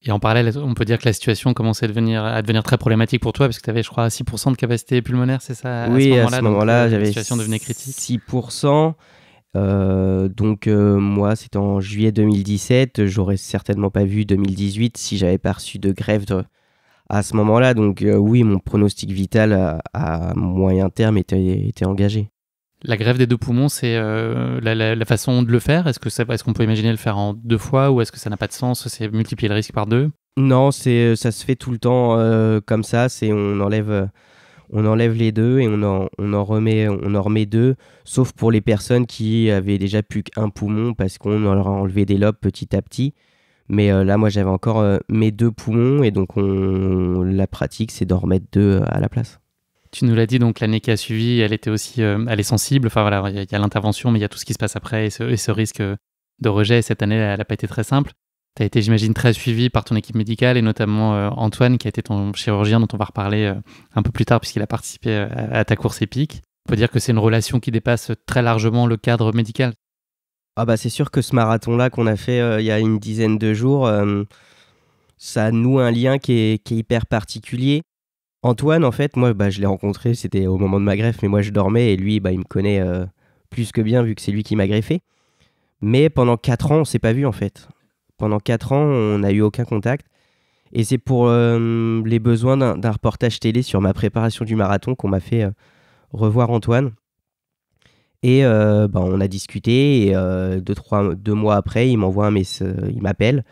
Et en parallèle, on peut dire que la situation commençait à devenir très problématique pour toi parce que tu avais, je crois, 6% de capacité pulmonaire, c'est ça? Oui, à ce moment-là, j'avais la situation devenait critique. 6%. Moi, c'était en juillet 2017. J'aurais certainement pas vu 2018 si j'avais pas reçu de greffe à ce moment-là. Donc oui, mon pronostic vital à moyen terme était engagé. La greffe des 2 poumons, c'est la façon de le faire? Est-ce qu'on peut imaginer le faire en 2 fois ou est-ce que ça n'a pas de sens? C'est multiplier le risque par 2? Non, ça se fait tout le temps comme ça. On enlève les 2 et on en remet 2, sauf pour les personnes qui avaient déjà plus qu'un poumon parce qu'on leur a enlevé des lobes petit à petit. Mais là, moi, j'avais encore mes 2 poumons et donc la pratique, c'est d'en remettre 2 à la place. Tu nous l'as dit, donc l'année qui a suivi, elle était aussi elle est sensible. Enfin voilà, il y a l'intervention, mais il y a tout ce qui se passe après et ce risque de rejet. Et cette année, elle n'a pas été très simple. Tu as été, j'imagine, très suivi par ton équipe médicale et notamment Antoine, qui a été ton chirurgien, dont on va reparler un peu plus tard puisqu'il a participé à ta course épique. On peut dire que c'est une relation qui dépasse très largement le cadre médical. C'est sûr que ce marathon-là qu'on a fait il y a une dizaine de jours, ça noue un lien qui est hyper particulier. Antoine, en fait, moi, je l'ai rencontré, c'était au moment de ma greffe, mais moi, je dormais et lui, il me connaît plus que bien vu que c'est lui qui m'a greffé. Mais pendant 4 ans, on s'est pas vu, en fait. Pendant 4 ans, on n'a eu aucun contact. Et c'est pour les besoins d'un reportage télé sur ma préparation du marathon qu'on m'a fait revoir Antoine. Et on a discuté et 2 mois après, il m'envoie un message, il m'appelle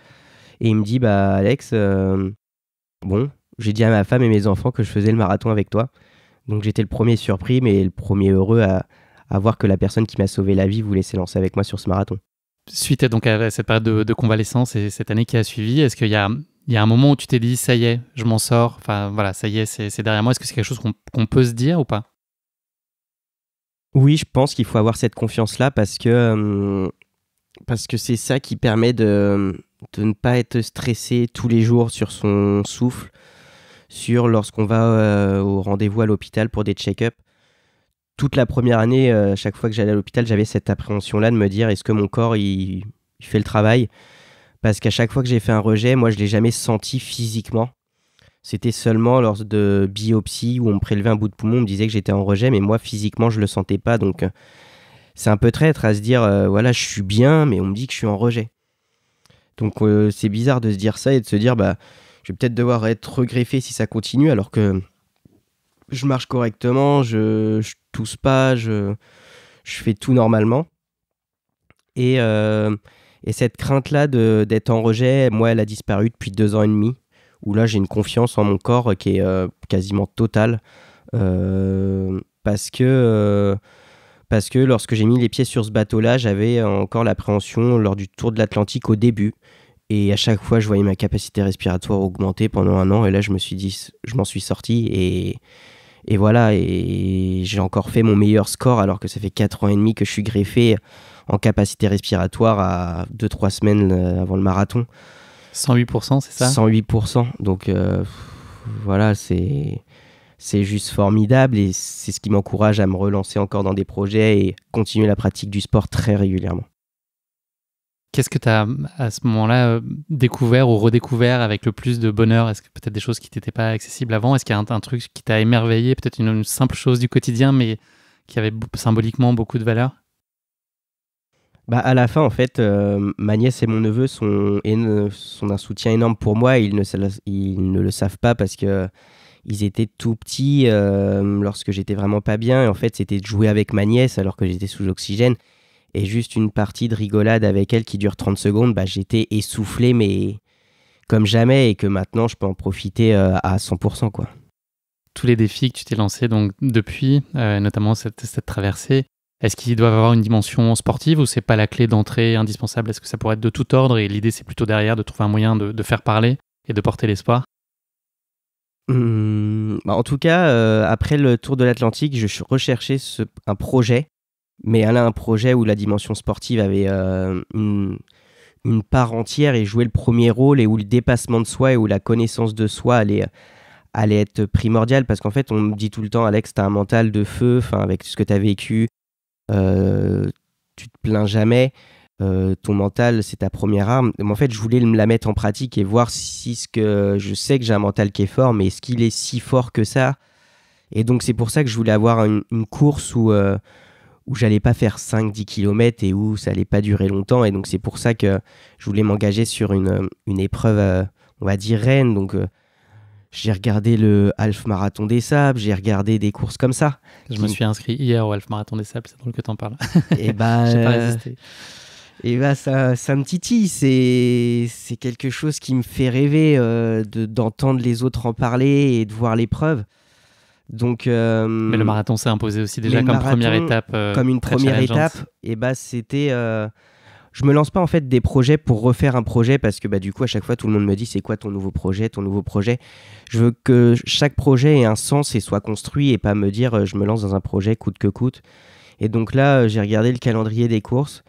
et il me dit Alex, j'ai dit à ma femme et mes enfants que je faisais le marathon avec toi. Donc j'étais le premier surpris, mais le premier heureux à voir que la personne qui m'a sauvé la vie voulait s'élancer avec moi sur ce marathon. Suite donc à cette période de convalescence et cette année qui a suivi, est-ce qu'il y a un moment où tu t'es dit ça y est, je m'en sors, enfin voilà, ça y est, c'est derrière moi? Est-ce que c'est quelque chose qu'on peut se dire ou pas? Oui, je pense qu'il faut avoir cette confiance-là parce que c'est ça qui permet de ne pas être stressé tous les jours sur son souffle, sur lorsqu'on va au rendez-vous à l'hôpital pour des check-up. Toute la première année, chaque fois que j'allais à l'hôpital, j'avais cette appréhension-là de me dire est-ce que mon corps il fait le travail? Parce qu'à chaque fois que j'ai fait un rejet, moi je ne l'ai jamais senti physiquement. C'était seulement lors de biopsie où on me prélevait un bout de poumon, on me disait que j'étais en rejet, mais moi physiquement je le sentais pas. Donc c'est un peu traître à se dire voilà, je suis bien, mais on me dit que je suis en rejet. Donc c'est bizarre de se dire ça et de se dire je vais peut-être devoir être regreffé si ça continue, alors que je marche correctement, je tousse pas, je fais tout normalement. Et cette crainte-là d'être en rejet, moi, elle a disparu depuis 2 ans et demi, où là, j'ai une confiance en mon corps qui est quasiment totale. Parce que lorsque j'ai mis les pieds sur ce bateau-là, j'avais encore l'appréhension lors du Tour de l'Atlantique au début. Et à chaque fois, je voyais ma capacité respiratoire augmenter pendant 1 an. Et là, je me suis dit, je m'en suis sorti. Et voilà, et j'ai encore fait mon meilleur score alors que ça fait 4 ans et demi que je suis greffé en capacité respiratoire à 2-3 semaines avant le marathon. 108%, c'est ça? 108%. Donc voilà, c'est juste formidable et c'est ce qui m'encourage à me relancer encore dans des projets et continuer la pratique du sport très régulièrement. Qu'est-ce que tu as à ce moment-là découvert ou redécouvert avec le plus de bonheur? Est-ce que peut-être des choses qui n'étaient pas accessibles avant? Est-ce qu'il y a un truc qui t'a émerveillé, peut-être une simple chose du quotidien mais qui avait symboliquement beaucoup de valeur? À la fin, en fait, ma nièce et mon neveu sont d'un soutien énorme pour moi. Ils ne le savent pas parce que ils étaient tout petits lorsque j'étais vraiment pas bien. Et en fait, c'était de jouer avec ma nièce alors que j'étais sous oxygène. Et juste une partie de rigolade avec elle qui dure 30 secondes, j'étais essoufflé, mais comme jamais, et que maintenant, je peux en profiter à 100%, quoi. Tous les défis que tu t'es lancés donc, depuis, notamment cette traversée, est-ce qu'ils doivent avoir une dimension sportive ou c'est pas la clé d'entrée indispensable? Est-ce que ça pourrait être de tout ordre et l'idée c'est plutôt derrière de trouver un moyen de faire parler et de porter l'espoir? En tout cas, après le Tour de l'Atlantique, je recherchais un projet, mais là, un projet où la dimension sportive avait une part entière et jouait le premier rôle, et où le dépassement de soi et où la connaissance de soi allait être primordiale, parce qu'en fait, on me dit tout le temps, Alex, t'as un mental de feu, avec ce que t'as vécu. Tu te plains jamais, ton mental c'est ta première arme. Mais en fait, je voulais la mettre en pratique et voir si je sais que j'ai un mental qui est fort, mais est-ce qu'il est si fort que ça? Et donc c'est pour ça que je voulais avoir une course où j'allais pas faire 5-10 km et où ça allait pas durer longtemps. Et donc c'est pour ça que je voulais m'engager sur une épreuve, on va dire reine. Donc j'ai regardé le Half Marathon des Sables, j'ai regardé des courses comme ça. Je me suis inscrit hier au Half Marathon des Sables, c'est drôle que t'en parles. Et j'ai pas résisté. Et ça me titille, c'est quelque chose qui me fait rêver d'entendre les autres en parler et de voir l'épreuve. Donc, mais le marathon s'est imposé aussi déjà comme première étape. Comme une première étape, et c'était... Je me lance pas en fait des projets pour refaire un projet, parce que du coup à chaque fois tout le monde me dit c'est quoi ton nouveau projet. Je veux que chaque projet ait un sens et soit construit, et pas me dire je me lance dans un projet coûte que coûte. Et donc là j'ai regardé le calendrier des courses,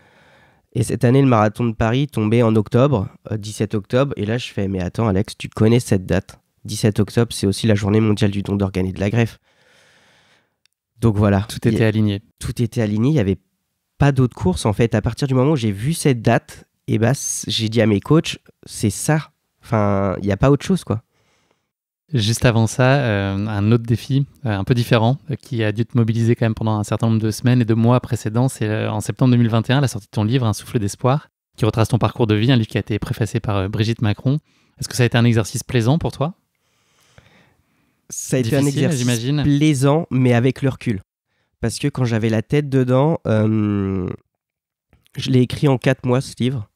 et cette année le marathon de Paris tombait en octobre, 17 octobre, et là je fais mais attends Alex, tu connais cette date? 17 octobre c'est aussi la journée mondiale du don d'organes et de la greffe. Donc voilà. Tout était aligné. Tout était aligné, il y avait pas d'autres courses en fait. À partir du moment où j'ai vu cette date, et j'ai dit à mes coachs, c'est ça. Enfin, il n'y a pas autre chose, quoi. Juste avant ça, un autre défi un peu différent qui a dû te mobiliser quand même pendant un certain nombre de semaines et de mois précédents, c'est en septembre 2021, la sortie de ton livre Un souffle d'espoir, qui retrace ton parcours de vie, un livre qui a été préfacé par Brigitte Macron. Est-ce que ça a été un exercice plaisant pour toi? Ça a été un exercice plaisant, mais avec le recul. Parce que quand j'avais la tête dedans, je l'ai écrit en 4 mois, ce livre.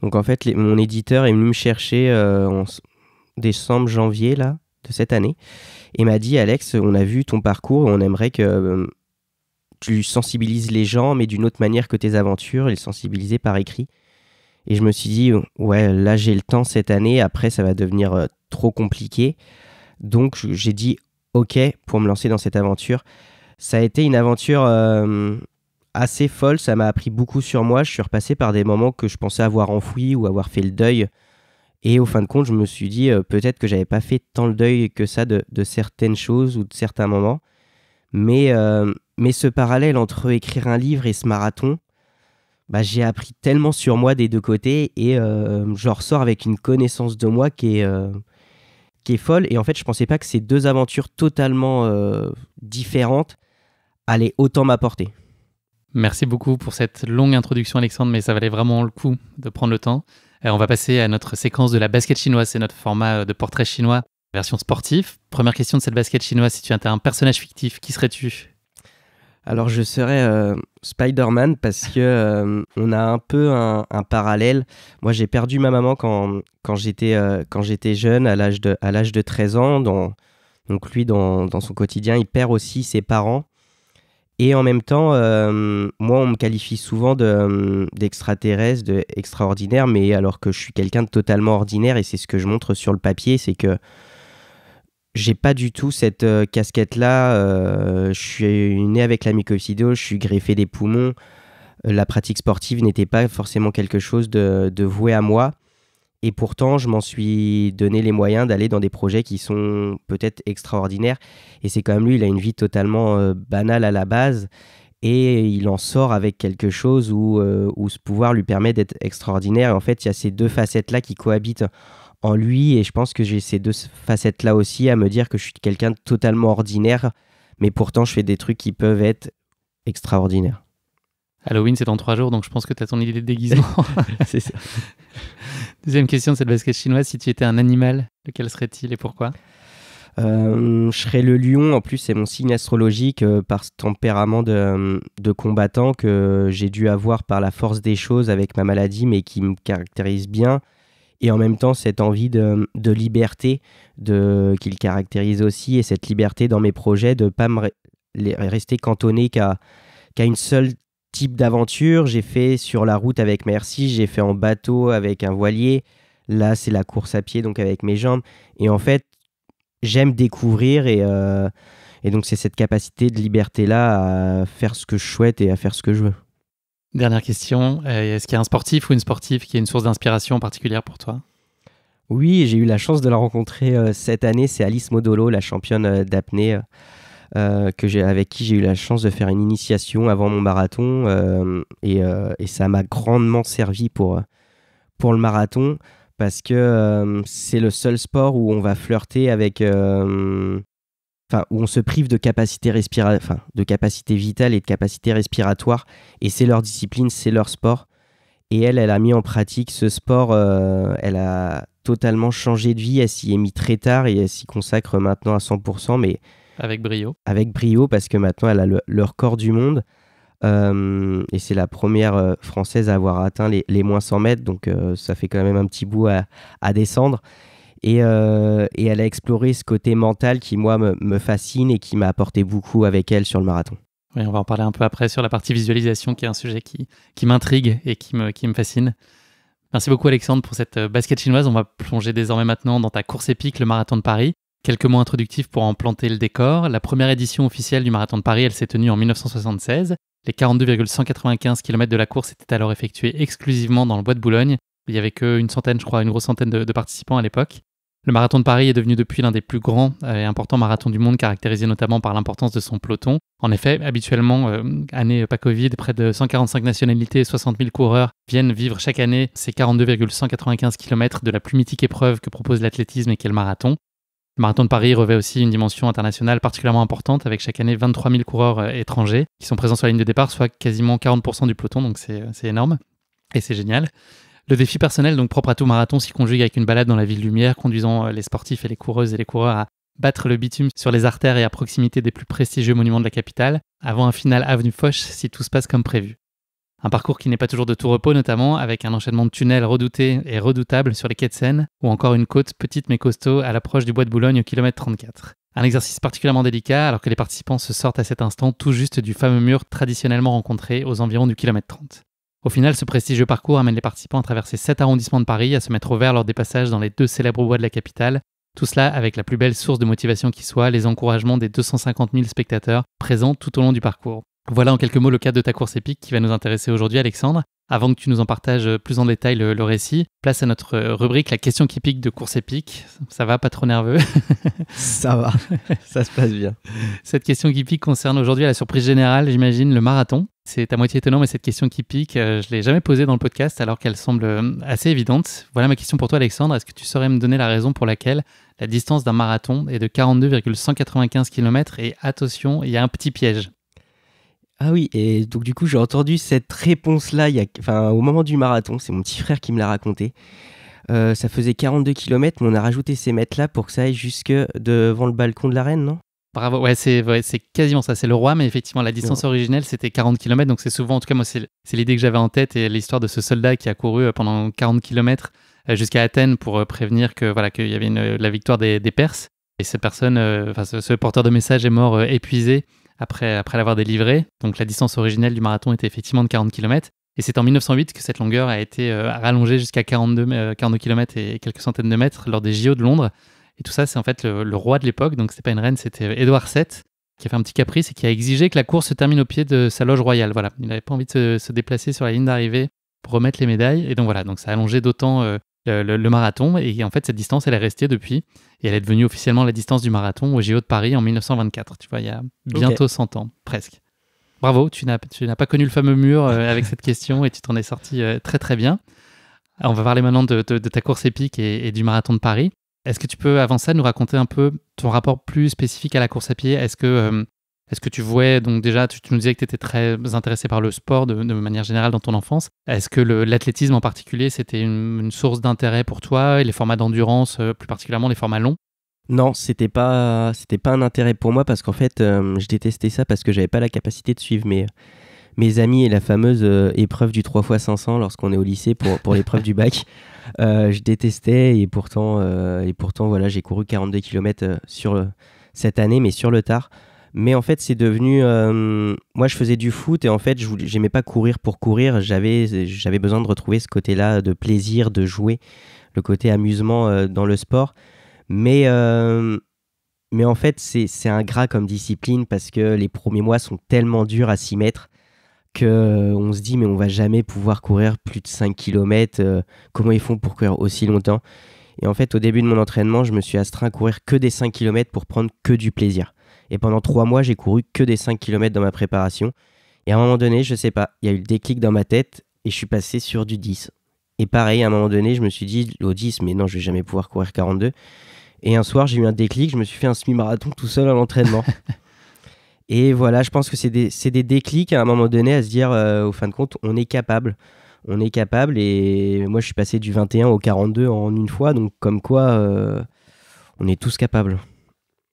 Donc en fait, mon éditeur est venu me chercher en décembre, janvier là, de cette année, et m'a dit, Alex, on a vu ton parcours et on aimerait que tu sensibilises les gens, mais d'une autre manière que tes aventures, et les sensibiliser par écrit. Et je me suis dit, ouais, là j'ai le temps cette année, après ça va devenir trop compliqué. Donc j'ai dit, ok, pour me lancer dans cette aventure. Ça a été une aventure assez folle, ça m'a appris beaucoup sur moi. Je suis repassé par des moments que je pensais avoir enfouis ou avoir fait le deuil. Et au fin de compte, je me suis dit peut-être que j'avais pas fait tant le deuil que ça de certaines choses ou de certains moments. Mais ce parallèle entre écrire un livre et ce marathon, j'ai appris tellement sur moi des deux côtés, et je ressors avec une connaissance de moi qui est folle. Et en fait, je pensais pas que ces deux aventures totalement différentes allaient autant m'apporter. Merci beaucoup pour cette longue introduction, Alexandre, mais ça valait vraiment le coup de prendre le temps. On va passer à notre séquence de la basket chinoise, c'est notre format de portrait chinois, version sportive. Première question de cette basket chinoise, si tu étais un personnage fictif, qui serais-tu? Alors je serais Spider-Man, parce que on a un peu un parallèle. Moi j'ai perdu ma maman quand j'étais jeune, à l'âge de 13 ans. Donc lui dans son quotidien il perd aussi ses parents. Et en même temps, moi on me qualifie souvent d'extraterrestre, d'extraordinaire, mais alors que je suis quelqu'un de totalement ordinaire, et c'est ce que je montre sur le papier, c'est que j'ai pas du tout cette casquette-là. Je suis né avec la mucoviscidose, je suis greffé des poumons. La pratique sportive n'était pas forcément quelque chose de voué à moi. Et pourtant, je m'en suis donné les moyens d'aller dans des projets qui sont peut-être extraordinaires. Et c'est quand même lui, il a une vie totalement banale à la base. Et il en sort avec quelque chose où ce pouvoir lui permet d'être extraordinaire. Et en fait, il y a ces deux facettes-là qui cohabitent en lui, et je pense que j'ai ces deux facettes-là aussi, à me dire que je suis quelqu'un de totalement ordinaire, mais pourtant je fais des trucs qui peuvent être extraordinaires. Halloween, c'est dans 3 jours, donc je pense que tu as ton idée de déguisement. C'est ça. Deuxième question de cette basket chinoise, si tu étais un animal, lequel serait-il et pourquoi ? Je serais le lion. En plus, c'est mon signe astrologique par ce tempérament de combattant que j'ai dû avoir par la force des choses avec ma maladie, mais qui me caractérise bien. Et en même temps, cette envie de liberté qui le caractérise aussi, et cette liberté dans mes projets de ne pas rester cantonné qu'à une seule type d'aventure. J'ai fait sur la route avec Merci, j'ai fait en bateau avec un voilier. Là, c'est la course à pied, donc avec mes jambes. Et en fait, j'aime découvrir et donc c'est cette capacité de liberté-là à faire ce que je souhaite et à faire ce que je veux. Dernière question, est-ce qu'il y a un sportif ou une sportive qui est une source d'inspiration particulière pour toi ? Oui, j'ai eu la chance de la rencontrer cette année. C'est Alice Modolo, la championne d'apnée, avec qui j'ai eu la chance de faire une initiation avant mon marathon. Et ça m'a grandement servi pour le marathon parce que c'est le seul sport où on va flirter avec... où on se prive de capacité vitale et de capacité respiratoire. Et c'est leur discipline, c'est leur sport. Et elle a mis en pratique ce sport. Elle a totalement changé de vie. Elle s'y est mise très tard et elle s'y consacre maintenant à 100%. Mais avec brio. Avec brio, parce que maintenant, elle a le record du monde. Et c'est la première française à avoir atteint les moins 100 mètres. Donc, ça fait quand même un petit bout à descendre. Et elle a exploré ce côté mental qui, moi, me fascine et qui m'a apporté beaucoup avec elle sur le marathon. Oui, on va en parler un peu après sur la partie visualisation, qui est un sujet qui m'intrigue et qui me fascine. Merci beaucoup, Alexandre, pour cette basket chinoise. On va plonger désormais maintenant dans ta course épique, le Marathon de Paris. Quelques mots introductifs pour en planter le décor. La première édition officielle du Marathon de Paris, elle s'est tenue en 1976. Les 42,195 km de la course étaient alors effectués exclusivement dans le Bois de Boulogne. Il n'y avait qu'une centaine, je crois, une grosse centaine de participants à l'époque. Le Marathon de Paris est devenu depuis l'un des plus grands et importants marathons du monde, caractérisé notamment par l'importance de son peloton. En effet, habituellement, année pas Covid, près de 145 nationalités et 60 000 coureurs viennent vivre chaque année ces 42,195 km de la plus mythique épreuve que propose l'athlétisme et qu'est le marathon. Le Marathon de Paris revêt aussi une dimension internationale particulièrement importante, avec chaque année 23 000 coureurs étrangers qui sont présents sur la ligne de départ, soit quasiment 40% du peloton, donc c'est énorme et c'est génial. Le défi personnel, donc propre à tout marathon, s'y conjugue avec une balade dans la ville lumière, conduisant les sportifs et les coureuses et les coureurs à battre le bitume sur les artères et à proximité des plus prestigieux monuments de la capitale, avant un final avenue Foch si tout se passe comme prévu. Un parcours qui n'est pas toujours de tout repos, notamment avec un enchaînement de tunnels redoutés et redoutables sur les quais de Seine, ou encore une côte petite mais costaud à l'approche du Bois de Boulogne au kilomètre 34. Un exercice particulièrement délicat alors que les participants se sortent à cet instant tout juste du fameux mur traditionnellement rencontré aux environs du kilomètre 30. Au final, ce prestigieux parcours amène les participants à traverser 7 arrondissements de Paris, à se mettre au vert lors des passages dans les 2 célèbres bois de la capitale, tout cela avec la plus belle source de motivation qui soit, les encouragements des 250 000 spectateurs présents tout au long du parcours. Voilà en quelques mots le cadre de ta course épique qui va nous intéresser aujourd'hui, Alexandre. Avant que tu nous en partages plus en détail le récit, place à notre rubrique la question qui pique de course épique. Ça va, pas trop nerveux? Ça va, ça se passe bien. Cette question qui pique concerne aujourd'hui, à la surprise générale, j'imagine, le marathon. C'est à moitié étonnant, mais cette question qui pique, je ne l'ai jamais posée dans le podcast alors qu'elle semble assez évidente. Voilà ma question pour toi, Alexandre. Est-ce que tu saurais me donner la raison pour laquelle la distance d'un marathon est de 42,195 km? Et attention, il y a un petit piège. Ah oui, et donc du coup j'ai entendu cette réponse-là au moment du marathon, c'est mon petit frère qui me l'a raconté. Ça faisait 42 km, mais on a rajouté ces mètres-là pour que ça aille jusque devant le balcon de la reine, non? Bravo, c'est quasiment ça, c'est le roi, mais effectivement la distance originelle c'était 40 km, donc c'est souvent, en tout cas moi c'est l'idée que j'avais en tête, et l'histoire de ce soldat qui a couru pendant 40 km jusqu'à Athènes pour prévenir qu'il y avait la victoire des Perses, et cette personne, ce porteur de message est mort épuisé après l'avoir délivré. Donc la distance originelle du marathon était effectivement de 40 km. Et c'est en 1908 que cette longueur a été rallongée jusqu'à 42 km et quelques centaines de mètres lors des JO de Londres. Et tout ça, c'est en fait le roi de l'époque. Donc c'était pas une reine, c'était Édouard VII qui a fait un petit caprice et qui a exigé que la course se termine au pied de sa loge royale. Voilà, il n'avait pas envie de se déplacer sur la ligne d'arrivée pour remettre les médailles. Et donc voilà, donc ça a allongé d'autant le marathon. Et en fait, cette distance, elle est restée depuis. Et elle est devenue officiellement la distance du marathon au JO de Paris en 1924. Tu vois, il y a bientôt 100 ans, presque. Bravo, tu n'as pas connu le fameux mur avec cette question et tu t'en es sorti très très bien. Alors, on va parler maintenant de ta course épique et du marathon de Paris. Est-ce que tu peux, avant ça, nous raconter un peu ton rapport plus spécifique à la course à pied? Est-ce que Est-ce que tu voyais, donc déjà, tu nous disais que tu étais très intéressé par le sport de manière générale dans ton enfance. Est-ce que l'athlétisme en particulier, c'était une source d'intérêt pour toi et les formats d'endurance, plus particulièrement les formats longs? Non, c'était pas un intérêt pour moi parce qu'en fait, je détestais ça parce que j'avais pas la capacité de suivre mes amis et la fameuse épreuve du 3x500 lorsqu'on est au lycée pour l'épreuve du bac. Je détestais et pourtant voilà, j'ai couru 42 km cette année, mais sur le tard. Mais en fait, c'est devenu... moi, je faisais du foot et en fait, j'aimais pas courir pour courir. J'avais besoin de retrouver ce côté-là de plaisir, de jouer, le côté amusement dans le sport. Mais en fait, c'est ingrat comme discipline parce que les premiers mois sont tellement durs à s'y mettre qu'on se dit mais on va jamais pouvoir courir plus de 5 km. Comment ils font pour courir aussi longtemps? Et en fait, au début de mon entraînement, je me suis astreint à courir que des 5 km pour prendre que du plaisir. Et pendant 3 mois, j'ai couru que des 5 km dans ma préparation. Et à un moment donné, je sais pas, il y a eu le déclic dans ma tête et je suis passé sur du 10. Et pareil, à un moment donné, je me suis dit au 10, mais non, je vais jamais pouvoir courir 42. Et un soir, j'ai eu un déclic, je me suis fait un semi-marathon tout seul à l'entraînement. Et voilà, je pense que c'est des déclics à un moment donné à se dire, au fin de compte, on est capable. On est capable et moi, je suis passé du 21 au 42 en une fois. Donc, comme quoi, on est tous capables.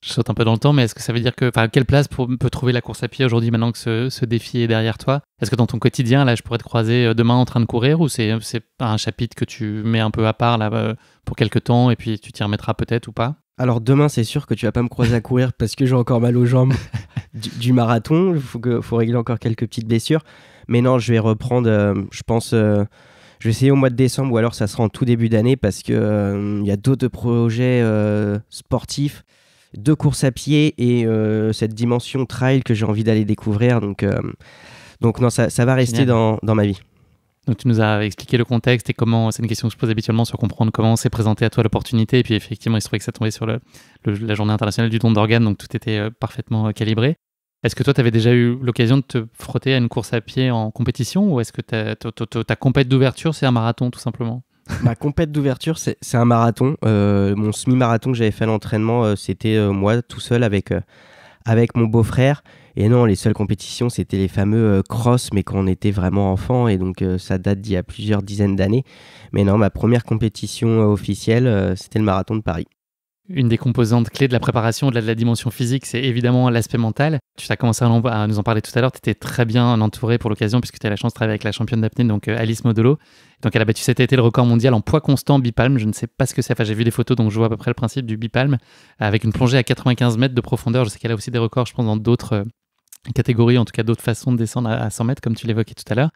Je saute un peu dans le temps, mais est-ce que ça veut dire que... quelle place peut trouver la course à pied aujourd'hui maintenant que ce défi est derrière toi? Est-ce que dans ton quotidien, là, je pourrais te croiser demain en train de courir ou c'est un chapitre que tu mets un peu à part là, pour quelques temps et puis tu t'y remettras peut-être ou pas? Alors demain, c'est sûr que tu vas pas me croiser à courir parce que j'ai encore mal aux jambes du marathon. Il faut régler encore quelques petites blessures. Mais non, je vais reprendre, je pense... je vais essayer au mois de décembre ou alors ça sera en tout début d'année parce qu'il y a d'autres projets sportifs de course à pied et cette dimension trail que j'ai envie d'aller découvrir. Donc non, ça va rester dans ma vie. Donc tu nous as expliqué le contexte et comment, c'est une question que je pose habituellement sur comprendre comment s'est présentée à toi l'opportunité. Et puis effectivement, il se trouvait que ça tombait sur la journée internationale du don d'organes, donc tout était parfaitement calibré. Est-ce que toi, tu avais déjà eu l'occasion de te frotter à une course à pied en compétition ou est-ce que ta compète d'ouverture, c'est un marathon tout simplement? Ma compète d'ouverture, c'est un marathon. Mon semi-marathon que j'avais fait à l'entraînement, c'était moi tout seul avec mon beau-frère. Et non, les seules compétitions, c'était les fameux cross, mais quand on était vraiment enfant. Et donc, ça date d'il y a plusieurs dizaines d'années. Mais non, ma première compétition officielle, c'était le marathon de Paris. Une des composantes clés de la préparation au-delà de la dimension physique, c'est évidemment l'aspect mental. Tu as commencé à nous en parler tout à l'heure, tu étais très bien entouré pour l'occasion puisque tu as la chance de travailler avec la championne d'apnée, donc Alice Modolo. Donc elle a battu cet été le record mondial en poids constant bipalme. Je ne sais pas ce que c'est, j'ai vu des photos donc je vois à peu près le principe du bipalme avec une plongée à 95 mètres de profondeur. Je sais qu'elle a aussi des records, je pense, dans d'autres catégories, en tout cas d'autres façons de descendre à 100 mètres comme tu l'évoquais tout à l'heure.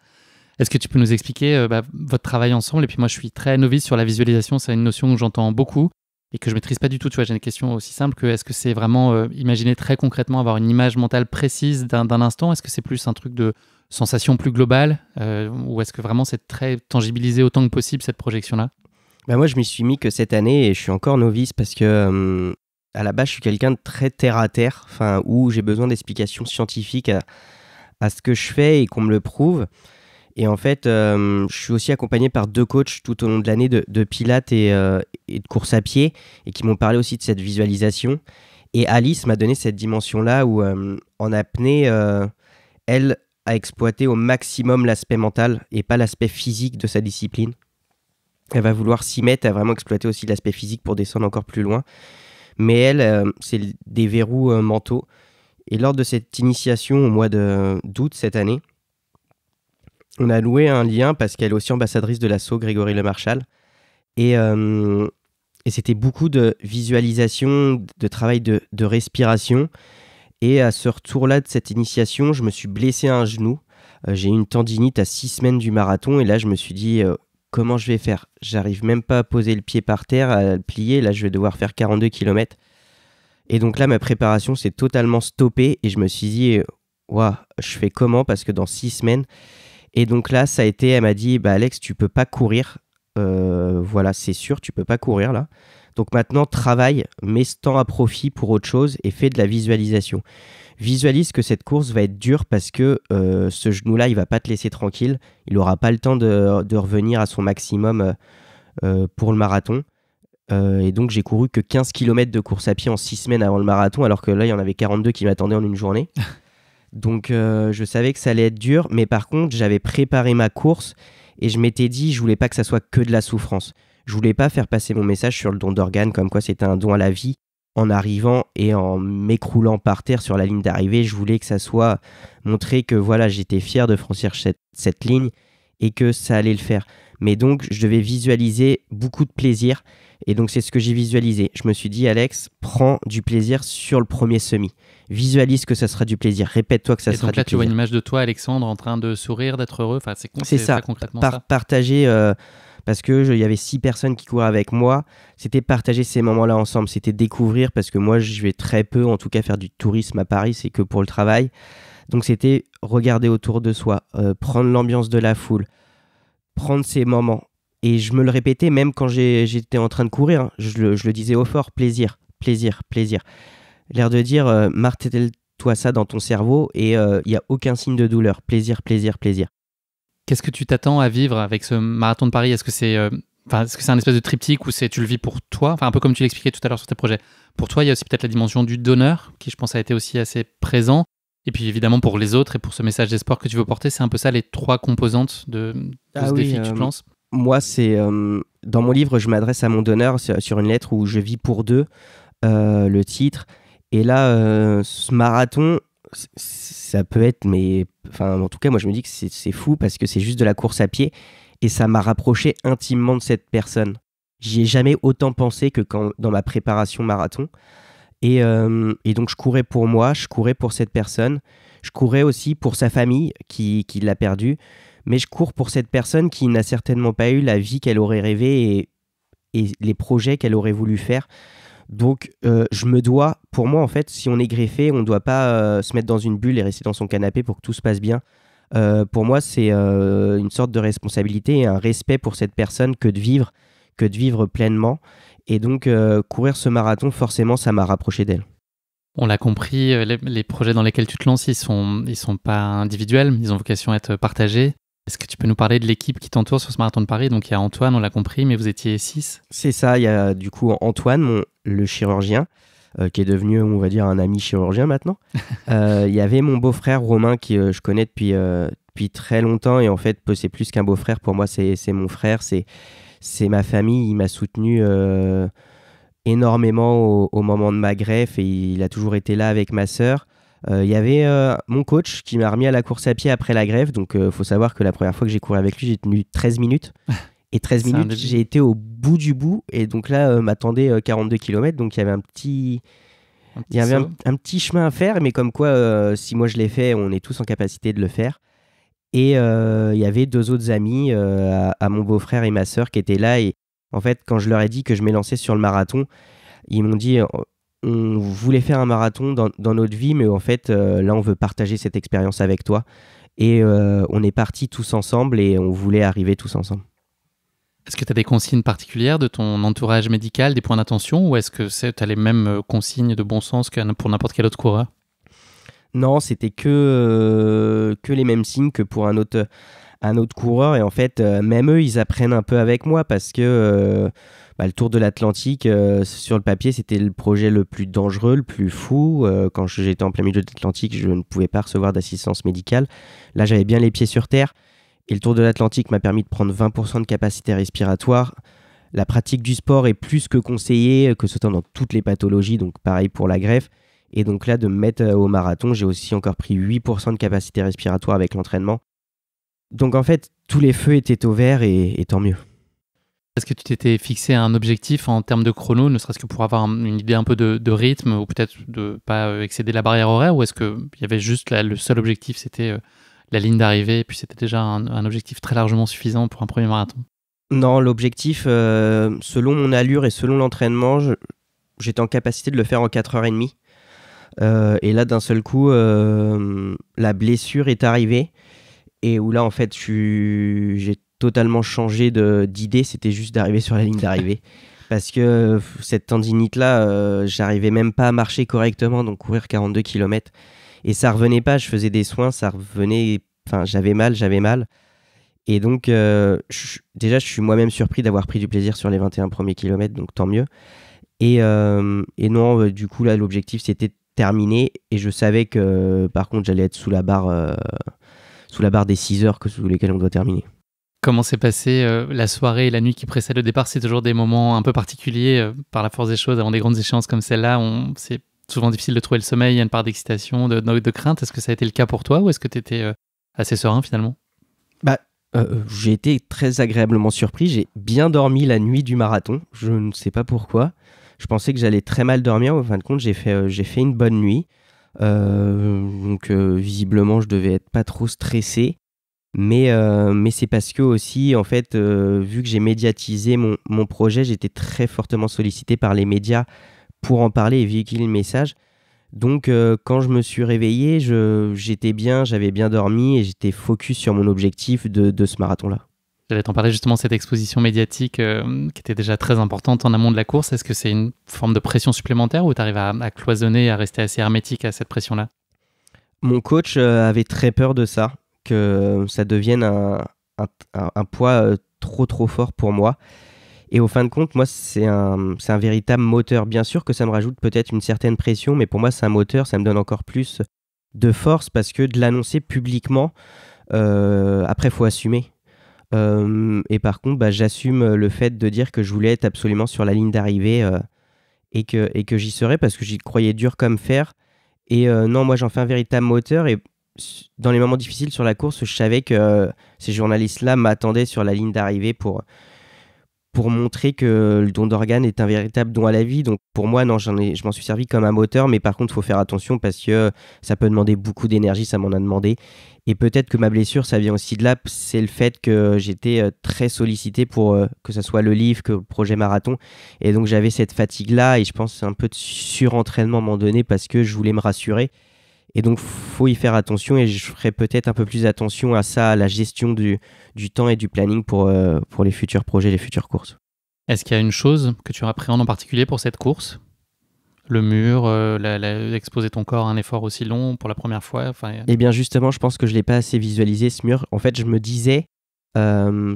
Est-ce que tu peux nous expliquer votre travail ensemble? Et puis moi je suis très novice sur la visualisation, c'est une notion que j'entends beaucoup et que je maîtrise pas du tout. Tu vois, j'ai une question aussi simple que est-ce que c'est vraiment imaginer très concrètement, avoir une image mentale précise d'un instant? Est-ce que c'est plus un truc de sensation plus globale ou est-ce que vraiment c'est très tangibilisé autant que possible cette projection-là? Moi, je m'y suis mis que cette année et je suis encore novice parce que à la base, je suis quelqu'un de très terre-à-terre, où j'ai besoin d'explications scientifiques à ce que je fais et qu'on me le prouve. Et en fait, je suis aussi accompagné par 2 coachs tout au long de l'année de pilates et de course à pied et qui m'ont parlé aussi de cette visualisation. Et Alice m'a donné cette dimension-là où, en apnée, elle a exploité au maximum l'aspect mental et pas l'aspect physique de sa discipline. Elle va vouloir s'y mettre, à vraiment exploiter aussi l'aspect physique pour descendre encore plus loin. Mais elle, c'est des verrous mentaux. Et lors de cette initiation au mois d'août cette année, on a loué un lien parce qu'elle est aussi ambassadrice de l'asso Grégory Lemarchal. Et c'était beaucoup de visualisation, de travail de respiration. Et à ce retour-là de cette initiation, je me suis blessé à un genou. J'ai eu une tendinite à 6 semaines du marathon. Et là, je me suis dit, comment je vais faire? J'arrive même pas à poser le pied par terre, à le plier. Là, je vais devoir faire 42 km. Et donc là, ma préparation s'est totalement stoppée. Et je me suis dit, je fais comment? Parce que dans 6 semaines... Et donc là, ça a été, elle m'a dit, Alex, tu peux pas courir. Voilà, c'est sûr, tu peux pas courir là. Donc maintenant, travaille, mets ce temps à profit pour autre chose et fais de la visualisation. Visualise que cette course va être dure parce que ce genou-là, il va pas te laisser tranquille. Il aura pas le temps de revenir à son maximum pour le marathon. Et donc, j'ai couru que 15 km de course à pied en 6 semaines avant le marathon, alors que là, il y en avait 42 qui m'attendaient en une journée. Donc, je savais que ça allait être dur, mais par contre, j'avais préparé ma course et je m'étais dit, je voulais pas que ça soit que de la souffrance. Je voulais pas faire passer mon message sur le don d'organes, comme quoi c'était un don à la vie, en arrivant et en m'écroulant par terre sur la ligne d'arrivée. Je voulais que ça soit montré que voilà, j'étais fier de franchir cette ligne et que ça allait le faire. Mais donc, je devais visualiser beaucoup de plaisir. Et donc, c'est ce que j'ai visualisé. Je me suis dit, Alex, prends du plaisir sur le premier semi. Visualise que ça sera du plaisir. Répète-toi que ça sera du plaisir. Et donc là, tu vois une image de toi, Alexandre, en train de sourire, d'être heureux. Enfin, c'est ça concrètement ça. Partager, parce qu'il y avait 6 personnes qui couraient avec moi. C'était partager ces moments-là ensemble. C'était découvrir, parce que moi, je vais très peu, en tout cas, faire du tourisme à Paris. C'est que pour le travail. Donc, c'était regarder autour de soi, prendre l'ambiance de la foule, prendre ces moments. Et je me le répétais même quand j'étais en train de courir. Hein. Je le disais haut fort, plaisir, plaisir, plaisir. L'air de dire, martèle-toi ça dans ton cerveau et il n'y a aucun signe de douleur. Plaisir, plaisir, plaisir. Qu'est-ce que tu t'attends à vivre avec ce marathon de Paris ? Est-ce que c'est un espèce de triptyque où tu le vis pour toi ? Enfin, un peu comme tu l'expliquais tout à l'heure sur tes projets. Pour toi, il y a aussi peut-être la dimension du donneur, qui je pense a été aussi assez présent. Et puis évidemment pour les autres et pour ce message d'espoir que tu veux porter, c'est un peu ça les 3 composantes de ce défi que tu te lances ? Moi, c'est dans mon livre, je m'adresse à mon donneur sur une lettre où je vis pour 2, le titre. Et là, ce marathon, ça peut être, mais enfin, en tout cas, moi, je me dis que c'est fou parce que c'est juste de la course à pied et ça m'a rapproché intimement de cette personne. J'y ai jamais autant pensé que dans ma préparation marathon. Et donc, je courais pour moi, je courais pour cette personne, je courais aussi pour sa famille qui l'a perdu. Mais je cours pour cette personne qui n'a certainement pas eu la vie qu'elle aurait rêvé et les projets qu'elle aurait voulu faire. Donc, je me dois, pour moi, en fait, si on est greffé, on ne doit pas se mettre dans une bulle et rester dans son canapé pour que tout se passe bien. Pour moi, c'est une sorte de responsabilité et un respect pour cette personne que de vivre pleinement. Et donc, courir ce marathon, forcément, ça m'a rapproché d'elle. On l'a compris, les projets dans lesquels tu te lances, ils sont pas individuels, ils ont vocation à être partagés. Est-ce que tu peux nous parler de l'équipe qui t'entoure sur ce marathon de Paris ? Donc il y a Antoine, on l'a compris, mais vous étiez 6. C'est ça, il y a du coup Antoine, le chirurgien, qui est devenu, on va dire, un ami chirurgien maintenant. Il y avait mon beau-frère Romain, qui je connais depuis très longtemps, et en fait, c'est plus qu'un beau-frère, pour moi, c'est mon frère, c'est ma famille, il m'a soutenu énormément au moment de ma greffe, et il a toujours été là avec ma sœur. Il y avait mon coach qui m'a remis à la course à pied après la grève. Donc, faut savoir que la première fois que j'ai couru avec lui, j'ai tenu 13 minutes. Et 13 minutes, j'ai été au bout du bout. Et donc là, m'attendait 42 km. Donc, il y avait un petit chemin à faire. Mais comme quoi, si moi je l'ai fait, on est tous en capacité de le faire. Et il y avait 2 autres amis, à mon beau-frère et ma sœur, qui étaient là. Et en fait, quand je leur ai dit que je m'élançais sur le marathon, ils m'ont dit... On voulait faire un marathon dans notre vie, mais en fait, là, on veut partager cette expérience avec toi. Et on est partis tous ensemble et on voulait arriver tous ensemble. Est-ce que tu as des consignes particulières de ton entourage médical, des points d'attention, ou est-ce que tu as les mêmes consignes de bon sens que pour n'importe quel autre coureur ? Non, c'était que les mêmes signes que pour un autre coureur. Et en fait, même eux, ils apprennent un peu avec moi parce que... le Tour de l'Atlantique, sur le papier, c'était le projet le plus dangereux, le plus fou. Quand j'étais en plein milieu de l'Atlantique, je ne pouvais pas recevoir d'assistance médicale. Là, j'avais bien les pieds sur terre. Et le Tour de l'Atlantique m'a permis de prendre 20% de capacité respiratoire. La pratique du sport est plus que conseillée, que ce soit dans toutes les pathologies, donc pareil pour la greffe. Et donc là, de me mettre au marathon, j'ai aussi encore pris 8% de capacité respiratoire avec l'entraînement. Donc en fait, tous les feux étaient au vert et tant mieux. Est-ce que tu t'étais fixé un objectif en termes de chrono, ne serait-ce que pour avoir une idée un peu de rythme ou peut-être de ne pas excéder la barrière horaire, ou est-ce qu'il y avait juste le seul objectif, c'était la ligne d'arrivée et puis c'était déjà un objectif très largement suffisant pour un premier marathon ? Non, l'objectif, selon mon allure et selon l'entraînement, j'étais en capacité de le faire en 4h30. Et là, d'un seul coup, la blessure est arrivée et où là, en fait, j'ai totalement changé d'idée, c'était juste d'arriver sur la ligne d'arrivée. Parce que cette tendinite-là, j'arrivais même pas à marcher correctement, donc courir 42 km. Et ça revenait pas, je faisais des soins, ça revenait, enfin j'avais mal. Et donc, déjà, je suis moi-même surpris d'avoir pris du plaisir sur les 21 premiers kilomètres, donc tant mieux. Et non, du coup, là, l'objectif, c'était de terminer. Et je savais que, par contre, j'allais être sous la barre des 6 heures sous lesquelles on doit terminer. Comment s'est passée la soirée et la nuit qui précède le départ? C'est toujours des moments un peu particuliers par la force des choses. Avant des grandes échéances comme celle-là, c'est souvent difficile de trouver le sommeil. Il y a une part d'excitation, de crainte. Est-ce que ça a été le cas pour toi ou est-ce que tu étais assez serein finalement? J'ai été très agréablement surpris. J'ai bien dormi la nuit du marathon. Je ne sais pas pourquoi. Je pensais que j'allais très mal dormir. En fin de compte, j'ai fait une bonne nuit. Donc visiblement, je devais être pas trop stressé. Mais c'est parce que aussi, en fait, vu que j'ai médiatisé mon projet, j'étais très fortement sollicité par les médias pour en parler et véhiculer le message. Donc quand je me suis réveillé, j'étais bien, j'avais bien dormi et j'étais focus sur mon objectif de ce marathon-là. J'allais t'en parler justement de cette exposition médiatique qui était déjà très importante en amont de la course. Est-ce que c'est une forme de pression supplémentaire ou tu arrives à cloisonner, à rester assez hermétique à cette pression-là? Mon coach avait très peur de ça, que ça devienne un poids trop fort pour moi. Et au fin de compte, moi, c'est un véritable moteur. Bien sûr que ça me rajoute peut-être une certaine pression, mais pour moi, c'est un moteur, ça me donne encore plus de force parce que de l'annoncer publiquement, après, il faut assumer. Et par contre, j'assume le fait de dire que je voulais être absolument sur la ligne d'arrivée et que j'y serais parce que j'y croyais dur comme fer. Et non, moi, j'en fais un véritable moteur et dans les moments difficiles sur la course, je savais que ces journalistes-là m'attendaient sur la ligne d'arrivée pour montrer que le don d'organes est un véritable don à la vie. Donc pour moi, non, je m'en suis servi comme un moteur, mais par contre, il faut faire attention parce que ça peut demander beaucoup d'énergie, ça m'en a demandé. Et peut-être que ma blessure, ça vient aussi de là, c'est le fait que j'étais très sollicité pour que ce soit le livre, que le projet marathon. Et donc j'avais cette fatigue-là et je pense un peu de surentraînement à un moment donné parce que je voulais me rassurer. Et donc, faut y faire attention et je ferai peut-être un peu plus attention à ça, à la gestion du temps et du planning pour les futurs projets, les futures courses. Est-ce qu'il y a une chose que tu appréhendes en particulier pour cette course? Le mur, exposer ton corps à un effort aussi long pour la première fois? Eh bien justement, je pense que je ne l'ai pas assez visualisé ce mur. En fait, je me disais,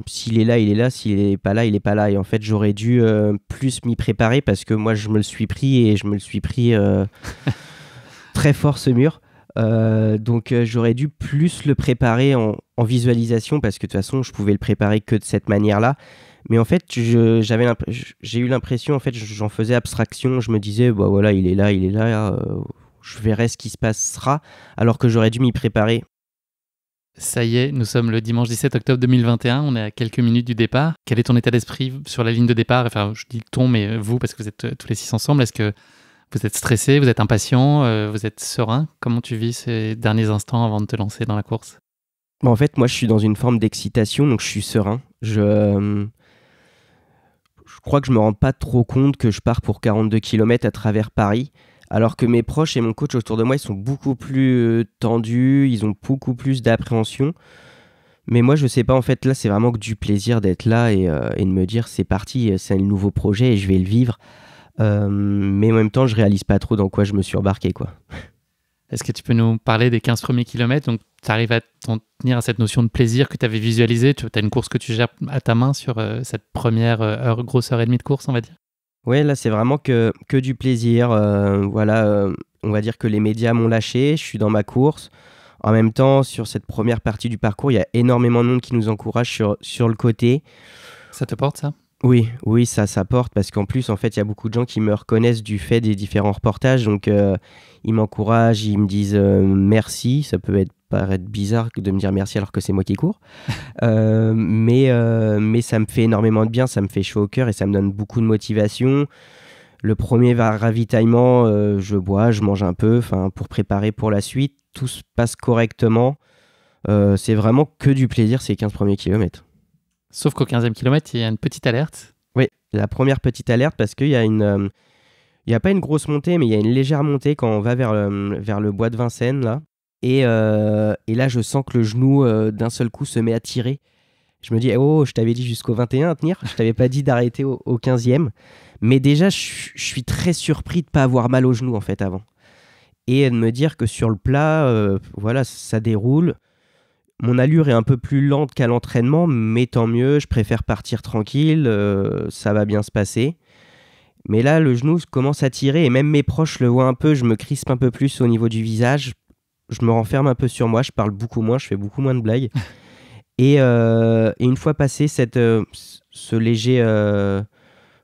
s'il est là, il est là, s'il n'est pas là, il n'est pas là. Et en fait, j'aurais dû plus m'y préparer parce que moi, je me le suis pris très fort ce mur. Donc j'aurais dû plus le préparer en visualisation parce que de toute façon je pouvais le préparer que de cette manière-là. Mais en fait j'ai eu l'impression, en fait j'en faisais abstraction, je me disais voilà il est là, je verrai ce qui se passera alors que j'aurais dû m'y préparer. Ça y est, nous sommes le dimanche 17 octobre 2021, on est à quelques minutes du départ. Quel est ton état d'esprit sur la ligne de départ? Enfin je dis ton mais vous parce que vous êtes tous les 6 ensemble, est-ce que vous êtes stressé, vous êtes impatient, vous êtes serein? Comment tu vis ces derniers instants avant de te lancer dans la course? En fait, moi, je suis dans une forme d'excitation, donc je suis serein. Je crois que je me rends pas trop compte que je pars pour 42 km à travers Paris, alors que mes proches et mon coach autour de moi, ils sont beaucoup plus tendus, ils ont beaucoup plus d'appréhension. Mais moi, je sais pas, en fait, là, c'est vraiment que du plaisir d'être là et de me dire, c'est parti, c'est un nouveau projet et je vais le vivre. Mais en même temps, je réalise pas trop dans quoi je me suis embarqué, quoi. Est-ce que tu peux nous parler des 15 premiers kilomètres? Donc, tu arrives à t'en tenir à cette notion de plaisir que tu avais visualisée. Tu as une course que tu gères à ta main sur cette première grosse heure et demie de course, on va dire? Ouais, là, c'est vraiment que du plaisir. Voilà, on va dire que les médias m'ont lâché. Je suis dans ma course. En même temps, sur cette première partie du parcours, il y a énormément de monde qui nous encourage sur le côté. Ça te porte, ça? Oui, ça porte parce qu'en plus, en fait, il y a beaucoup de gens qui me reconnaissent du fait des différents reportages. Donc, ils m'encouragent, ils me disent merci. Ça peut paraître bizarre de me dire merci alors que c'est moi qui cours. Mais ça me fait énormément de bien, ça me fait chaud au cœur et ça me donne beaucoup de motivation. Le premier ravitaillement, je bois, je mange un peu pour préparer pour la suite. Tout se passe correctement. C'est vraiment que du plaisir ces 15 premiers kilomètres. Sauf qu'au 15e kilomètre, il y a une petite alerte. Oui, la première petite alerte parce qu'il y a il n'y a pas une grosse montée, mais il y a une légère montée quand on va vers le bois de Vincennes, là. Et là, je sens que le genou, d'un seul coup, se met à tirer. Je me dis, oh, je t'avais dit jusqu'au 21 à tenir. Je t'avais pas dit d'arrêter au 15e. Mais déjà, je suis très surpris de ne pas avoir mal au genou, en fait, avant. Et de me dire que sur le plat, voilà, ça déroule. Mon allure est un peu plus lente qu'à l'entraînement, mais tant mieux, je préfère partir tranquille, ça va bien se passer. Mais là, le genou commence à tirer et même mes proches le voient un peu, je me crispe un peu plus au niveau du visage, je me renferme un peu sur moi, je parle beaucoup moins, je fais beaucoup moins de blagues. Et une fois passé ce léger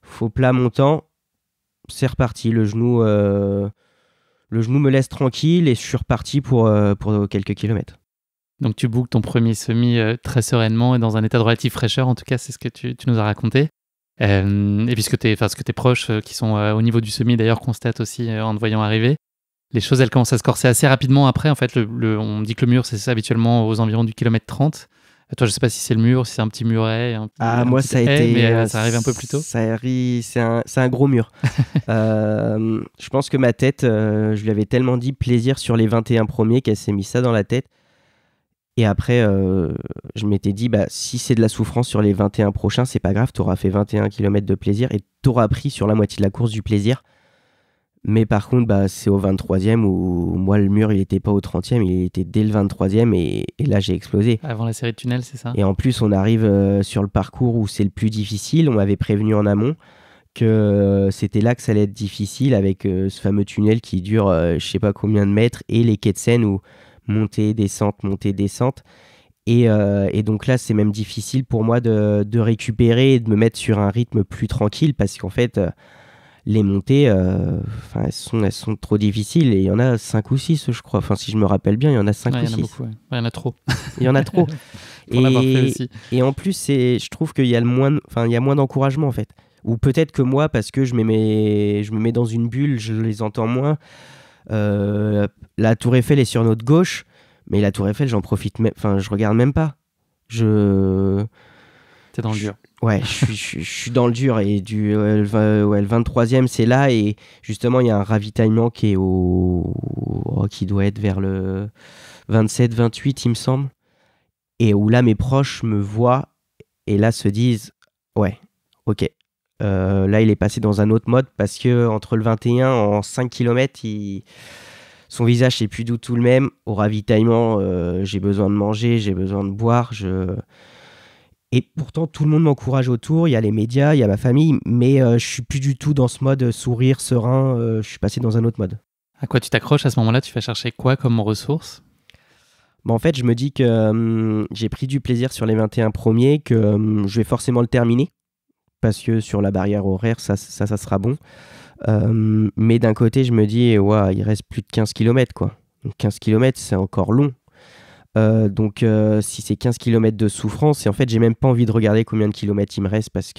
faux plat montant, c'est reparti. Le genou me laisse tranquille et je suis reparti pour quelques kilomètres. Donc tu boucles ton premier semi très sereinement et dans un état de relative fraîcheur, en tout cas c'est ce que tu nous as raconté. Et puisque tes proches qui sont au niveau du semi d'ailleurs constatent aussi en te voyant arriver, les choses elles commencent à se corser assez rapidement après. En fait, on dit que le mur c'est ça habituellement aux environs du kilomètre 30. Toi, je sais pas si c'est le mur, si c'est un petit muret. Moi, ça a été. Mais ça arrive un peu plus tôt. C'est un gros mur. Je pense que ma tête, je lui avais tellement dit plaisir sur les 21 premiers qu'elle s'est mis ça dans la tête. Et après, je m'étais dit, si c'est de la souffrance sur les 21 prochains, c'est pas grave, tu auras fait 21 km de plaisir et tu auras pris sur la moitié de la course du plaisir. Mais par contre, c'est au 23e où moi, le mur, il n'était pas au 30e, il était dès le 23e et là, j'ai explosé. Avant la série de tunnels, c'est ça ? Et en plus, on arrive sur le parcours où c'est le plus difficile. On m'avait prévenu en amont que c'était là que ça allait être difficile avec ce fameux tunnel qui dure je sais pas combien de mètres et les quais de Seine où montée, descente. Et donc là, c'est même difficile pour moi de récupérer et de me mettre sur un rythme plus tranquille parce qu'en fait... les montées, elles sont trop difficiles et il y en a 5 ou 6, je crois. Enfin, si je me rappelle bien, il y en a 5 ou 6. Il y en a beaucoup, ouais. Il y en a trop. Il y en a trop. Pour l'avoir fait aussi. Et en plus, je trouve qu'il y a moins d'encouragement, en fait. Ou peut-être que moi, parce que je me mets dans une bulle, je les entends moins. La Tour Eiffel est sur notre gauche, mais la Tour Eiffel, j'en profite même. Enfin, je regarde même pas. T'es dans le dur. Ouais, je suis dans le dur et le 23e c'est là et justement il y a un ravitaillement qui est qui doit être vers le 27-28 il me semble et où là mes proches me voient et là se disent ouais ok là il est passé dans un autre mode parce que entre le 21 en 5 km son visage c'est plus du tout le même. Au ravitaillement j'ai besoin de manger, j'ai besoin de boire, Et pourtant, tout le monde m'encourage autour. Il y a les médias, il y a ma famille, mais je suis plus du tout dans ce mode sourire, serein. Je suis passé dans un autre mode. À quoi tu t'accroches à ce moment-là ? Tu vas chercher quoi comme ressource ? En fait, je me dis que j'ai pris du plaisir sur les 21 premiers, que je vais forcément le terminer, parce que sur la barrière horaire, ça sera bon. Mais d'un côté, je me dis, il reste plus de 15 km, quoi. Donc 15 km, c'est encore long. Donc si c'est 15 km de souffrance, et en fait j'ai même pas envie de regarder combien de kilomètres il me reste parce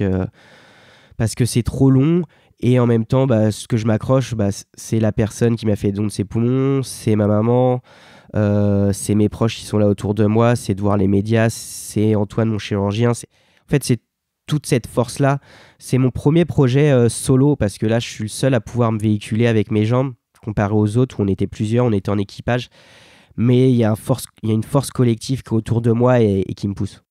que c'est trop long et en même temps ce que je m'accroche c'est la personne qui m'a fait don de ses poumons, c'est ma maman, c'est mes proches qui sont là autour de moi, c'est de voir les médias, c'est Antoine mon chirurgien, en fait c'est toute cette force là, c'est mon premier projet solo parce que là je suis le seul à pouvoir me véhiculer avec mes jambes comparé aux autres où on était plusieurs, on était en équipage. Mais il y a une force collective qui est autour de moi et qui me pousse.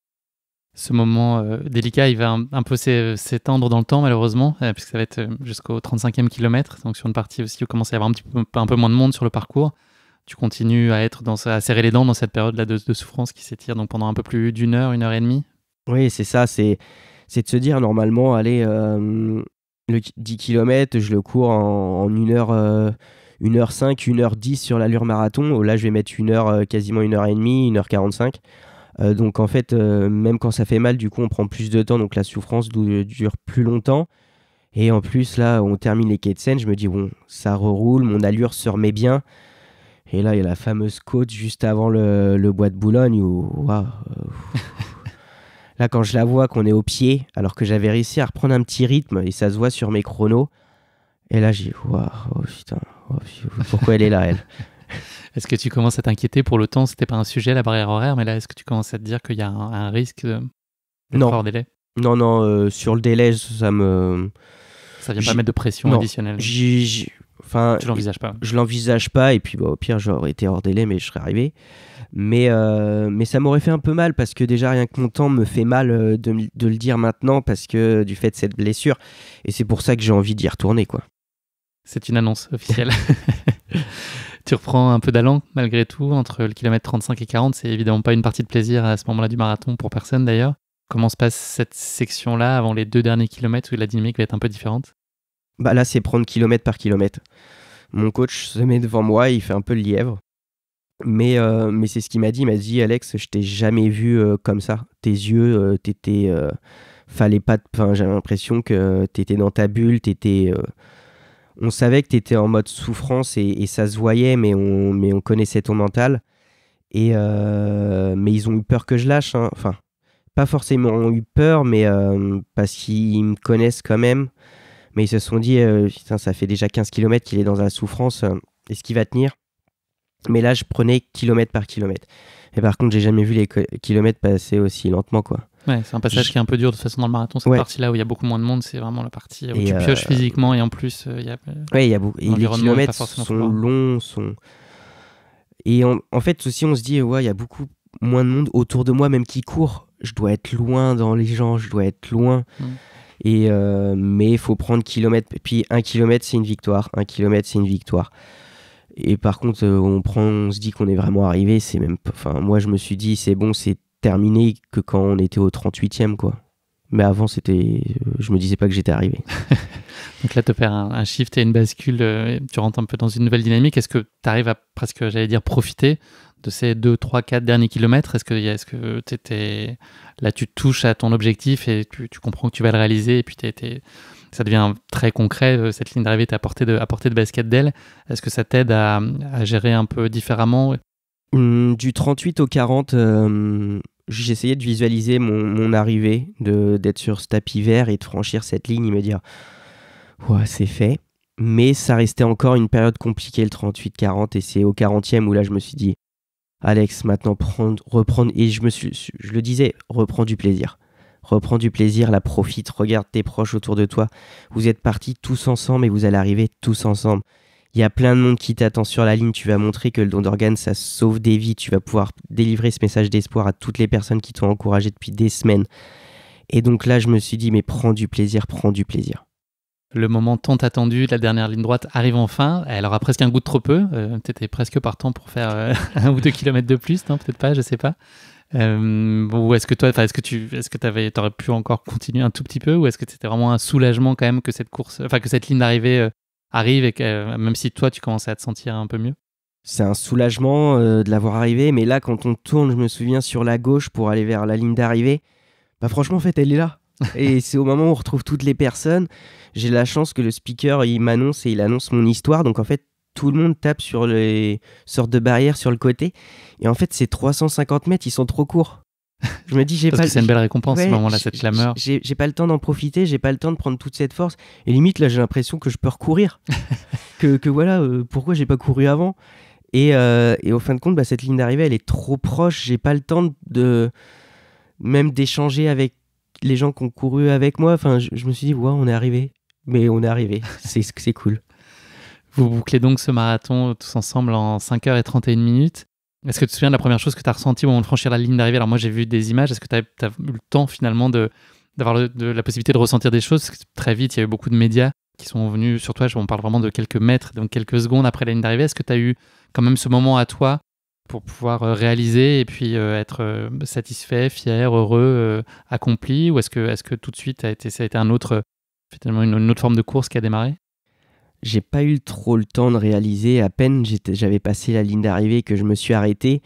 Ce moment délicat, il va un peu s'étendre dans le temps, malheureusement, puisque ça va être jusqu'au 35e kilomètre. Donc, sur une partie aussi où il commence à y avoir un peu moins de monde sur le parcours. Tu continues à serrer les dents dans cette période-là de souffrance qui s'étire donc pendant un peu plus d'une heure, 1h30. Oui, c'est ça. C'est de se dire, normalement, allez, le 10 km, je le cours en 1h. 1h05, 1h10 sur l'allure marathon. Là, je vais mettre quasiment 1h30, 1h45. Donc, en fait, même quand ça fait mal, du coup, on prend plus de temps. Donc, la souffrance dure plus longtemps. Et en plus, là, on termine les quais de Seine. Je me dis, bon, ça reroule, mon allure se remet bien. Et là, il y a la fameuse côte juste avant le bois de Boulogne où, là, quand je la vois, qu'on est au pied, alors que j'avais réussi à reprendre un petit rythme et ça se voit sur mes chronos. Et là, j'ai dit, oh putain, pourquoi elle est là, elle ? Est-ce que tu commences à t'inquiéter pour le temps ? C'était pas un sujet, la barrière horaire, mais là, est-ce que tu commences à te dire qu'il y a un risque d'être hors délai ? Non, sur le délai, ça me... Ça vient pas mettre de pression additionnelle ? Tu l'envisages pas ? Je l'envisage pas, et puis au pire, j'aurais été hors délai, mais je serais arrivé. Mais ça m'aurait fait un peu mal, parce que déjà, rien que mon temps me fait mal de le dire maintenant, parce que du fait de cette blessure. Et c'est pour ça que j'ai envie d'y retourner, quoi. C'est une annonce officielle. Tu reprends un peu d'allant malgré tout entre le kilomètre 35 et 40. C'est évidemment pas une partie de plaisir à ce moment-là du marathon pour personne d'ailleurs. Comment se passe cette section-là avant les 2 derniers kilomètres où la dynamique va être un peu différente? Bah là, c'est prendre kilomètre par kilomètre. Mon coach se met devant moi, il fait un peu le lièvre. Mais c'est ce qu'il m'a dit. Il m'a dit, Alex, je t'ai jamais vu comme ça. Tes yeux, t'étais... fallait pas... Enfin, j'avais l'impression que t'étais dans ta bulle, on savait que t'étais en mode souffrance et ça se voyait, mais on connaissait ton mental. Mais ils ont eu peur que je lâche. Hein. Enfin, pas forcément eu peur, mais parce qu'ils me connaissent quand même. Mais ils se sont dit, putain, ça fait déjà 15 km qu'il est dans la souffrance. Est-ce qu'il va tenir ? Mais là, je prenais kilomètre par kilomètre. Et par contre, j'ai jamais vu les kilomètres passer aussi lentement, quoi. Ouais, c'est un passage qui est un peu dur de toute façon dans le marathon. Cette partie-là où il y a beaucoup moins de monde, c'est vraiment la partie où tu pioches physiquement et en plus, il y a... Ouais, il y a beaucoup. Et les kilomètres sont longs. Et en fait, aussi, on se dit, ouais, il y a beaucoup moins de monde autour de moi, même qui court. Je dois être loin dans les gens, je dois être loin. Mais il faut prendre kilomètre. Puis 1 kilomètre, c'est une victoire. 1 kilomètre, c'est une victoire. Et par contre, on se dit qu'on est vraiment arrivé. C'est même, enfin, moi, je me suis dit, c'est bon, c'est terminé que quand on était au 38e, quoi. Mais avant, je me disais pas que j'étais arrivé. Donc là, tu opères un shift et une bascule. Tu rentres un peu dans une nouvelle dynamique. Est-ce que tu arrives à presque, j'allais dire, profiter de ces 2, 3, 4 derniers kilomètres? Est-ce que là, tu touches à ton objectif et tu comprends que tu vas le réaliser et puis ça devient très concret, cette ligne d'arrivée est à portée de basket d'aile. Est-ce que ça t'aide à gérer un peu différemment? Du 38 au 40, j'essayais de visualiser mon arrivée, d'être sur ce tapis vert et de franchir cette ligne et me dire ouais, c'est fait. Mais ça restait encore une période compliquée, le 38-40, et c'est au 40e où là je me suis dit Alex, maintenant reprendre, et je le disais, reprends du plaisir. Reprends du plaisir, la profite, regarde tes proches autour de toi. Vous êtes partis tous ensemble et vous allez arriver tous ensemble. Il y a plein de monde qui t'attend sur la ligne. Tu vas montrer que le don d'organes, ça sauve des vies. Tu vas pouvoir délivrer ce message d'espoir à toutes les personnes qui t'ont encouragé depuis des semaines. Et donc là, je me suis dit, mais prends du plaisir, prends du plaisir. Le moment tant attendu, la dernière ligne droite arrive enfin. Elle aura presque un goût de trop peu. Tu étais presque partant pour faire 1 ou 2 kilomètres de plus, non, peut-être pas, je sais pas. Ou est-ce que toi, t'aurais pu encore continuer un tout petit peu, ou est-ce que c'était vraiment un soulagement quand même que cette ligne d'arrivée arrive et que même si toi tu commençais à te sentir un peu mieux? C'est un soulagement de l'avoir arrivé, mais là quand on tourne, je me souviens sur la gauche pour aller vers la ligne d'arrivée, bah franchement en fait elle est là. Et c'est au moment où on retrouve toutes les personnes. J'ai la chance que le speaker il m'annonce et il annonce mon histoire, donc en fait tout le monde tape sur les sortes de barrières sur le côté. Et en fait, ces 350 mètres, ils sont trop courts. Je me dis, c'est une belle récompense, ce moment-là, cette clameur. J'ai pas le temps d'en profiter, j'ai pas le temps de prendre toute cette force. Et limite, là, j'ai l'impression que je peux recourir. que voilà, pourquoi j'ai pas couru avant ? Et au fin de compte, cette ligne d'arrivée, elle est trop proche. J'ai pas le temps même d'échanger avec les gens qui ont couru avec moi. Enfin, je me suis dit, ouais, on est arrivé. Mais on est arrivé. C'est cool. Vous bouclez donc ce marathon tous ensemble en 5h31. Est-ce que tu te souviens de la première chose que tu as ressentie au moment de franchir la ligne d'arrivée? Alors moi j'ai vu des images, est-ce que tu as eu le temps finalement d'avoir la possibilité de ressentir des choses? Parce que très vite, il y a eu beaucoup de médias qui sont venus sur toi, on parle vraiment de quelques mètres, donc quelques secondes après la ligne d'arrivée. Est-ce que tu as eu quand même ce moment à toi pour pouvoir réaliser et puis être satisfait, fier, heureux, accompli? Ou est-ce que tout de suite ça a été une autre forme de course qui a démarré? J'ai pas eu trop le temps de réaliser. À peine j'avais passé la ligne d'arrivée que je me suis arrêté,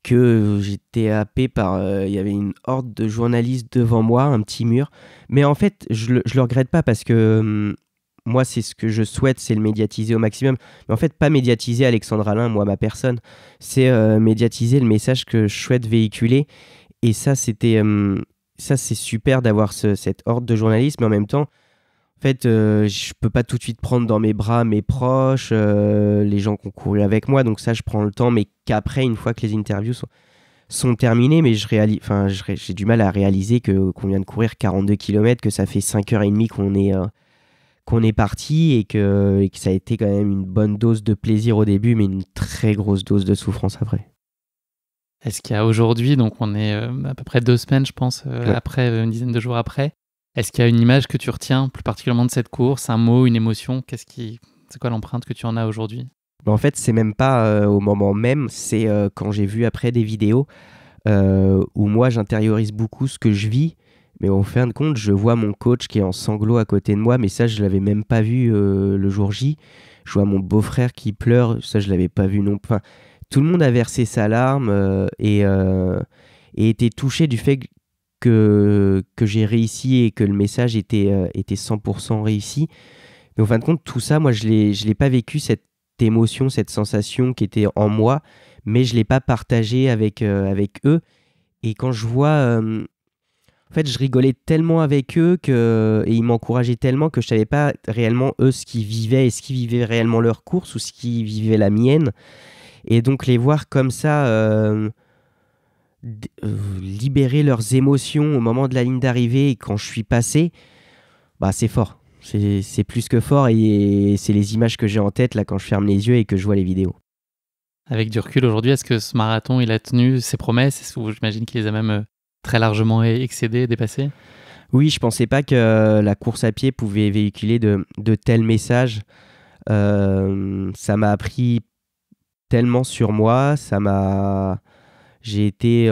que j'étais happé par... il y avait une horde de journalistes devant moi, un petit mur. Mais en fait, je le regrette pas parce que moi, c'est ce que je souhaite, c'est le médiatiser au maximum. Mais en fait, pas médiatiser Alexandre Alain, moi, ma personne. C'est médiatiser le message que je souhaite véhiculer. Et ça, ça c'est super d'avoir cette horde de journalistes, mais en même temps, en fait, je peux pas tout de suite prendre dans mes bras mes proches, les gens qui ont couru avec moi, donc ça, je prends le temps, mais qu'après, une fois que les interviews sont terminées, mais j'ai du mal à réaliser qu'on vient de courir 42 km, que ça fait 5h30 qu'on est parti et que ça a été quand même une bonne dose de plaisir au début, mais une très grosse dose de souffrance après. Est-ce qu'il y a aujourd'hui, donc on est à peu près 2 semaines, je pense, après, une dizaine de jours après, est-ce qu'il y a une image que tu retiens plus particulièrement de cette course, un mot, une émotion? C'est quoi l'empreinte que tu en as aujourd'hui? En fait, c'est même pas au moment même, c'est quand j'ai vu après des vidéos où moi j'intériorise beaucoup ce que je vis, mais en fin de compte, je vois mon coach qui est en sanglots à côté de moi, mais ça je l'avais même pas vu le jour J. Je vois mon beau-frère qui pleure, ça je l'avais pas vu non plus. Enfin, tout le monde a versé sa larme et était touché du fait que j'ai réussi et que le message était 100% réussi. Mais en fin de compte, tout ça, moi je l'ai pas vécu, cette émotion, cette sensation qui était en moi, mais je l'ai pas partagé avec eux. Et quand je vois, en fait, je rigolais tellement avec eux et ils m'encourageaient tellement que je savais pas réellement eux ce qu'ils vivaient, est-ce qu'ils vivaient réellement leur course ou ce qu'ils vivaient la mienne. Et donc les voir comme ça, libérer leurs émotions au moment de la ligne d'arrivée et quand je suis passé, bah c'est fort. C'est plus que fort et c'est les images que j'ai en tête là quand je ferme les yeux et que je vois les vidéos. Avec du recul aujourd'hui, est-ce que ce marathon, il a tenu ses promesses ou j'imagine qu'il les a même très largement excédées, dépassées? Oui, je pensais pas que la course à pied pouvait véhiculer de tels messages. Ça m'a appris tellement sur moi, j'ai été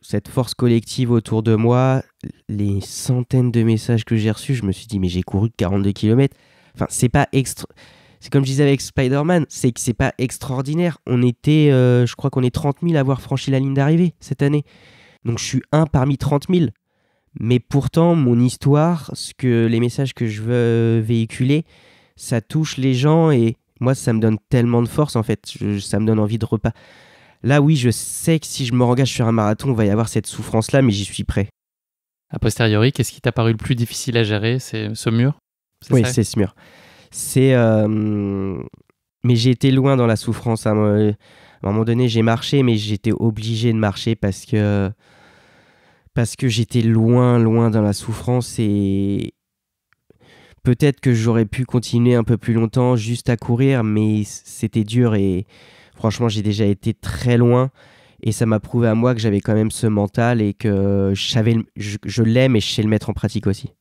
cette force collective autour de moi, les centaines de messages que j'ai reçus, je me suis dit mais j'ai couru 42 km. Enfin, c'est comme je disais avec Spider-Man, c'est que c'est pas extraordinaire. On était, je crois qu'on est 30 000 à avoir franchi la ligne d'arrivée cette année. Donc je suis un parmi 30 000. Mais pourtant, mon histoire, les messages que je veux véhiculer, ça touche les gens et moi, ça me donne tellement de force en fait. Ça me donne envie de repas. Là, oui, je sais que si je me engage sur un marathon, il va y avoir cette souffrance-là, mais j'y suis prêt. A posteriori, qu'est-ce qui t'a paru le plus difficile à gérer? C'est ce mur? Oui, c'est ce mur. Mais j'ai été loin dans la souffrance. À un moment donné, j'ai marché, mais j'étais obligé de marcher parce que j'étais loin dans la souffrance et peut-être que j'aurais pu continuer un peu plus longtemps juste à courir, mais c'était dur et franchement, j'ai déjà été très loin et ça m'a prouvé à moi que j'avais quand même ce mental et que je l'aime et je sais le mettre en pratique aussi.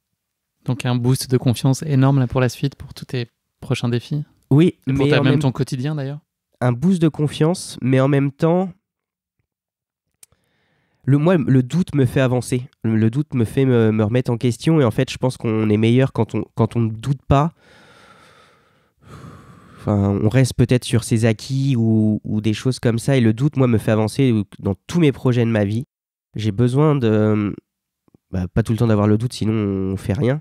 Donc un boost de confiance énorme là pour la suite, pour tous tes prochains défis? Oui, et pour même ton quotidien d'ailleurs? Un boost de confiance, mais en même temps, le doute me fait avancer. Le doute me fait me remettre en question et en fait, je pense qu'on est meilleur quand on ne doute pas. Enfin, on reste peut-être sur ses acquis ou des choses comme ça et le doute, moi, me fait avancer dans tous mes projets de ma vie. J'ai besoin de... pas tout le temps d'avoir le doute, sinon on fait rien.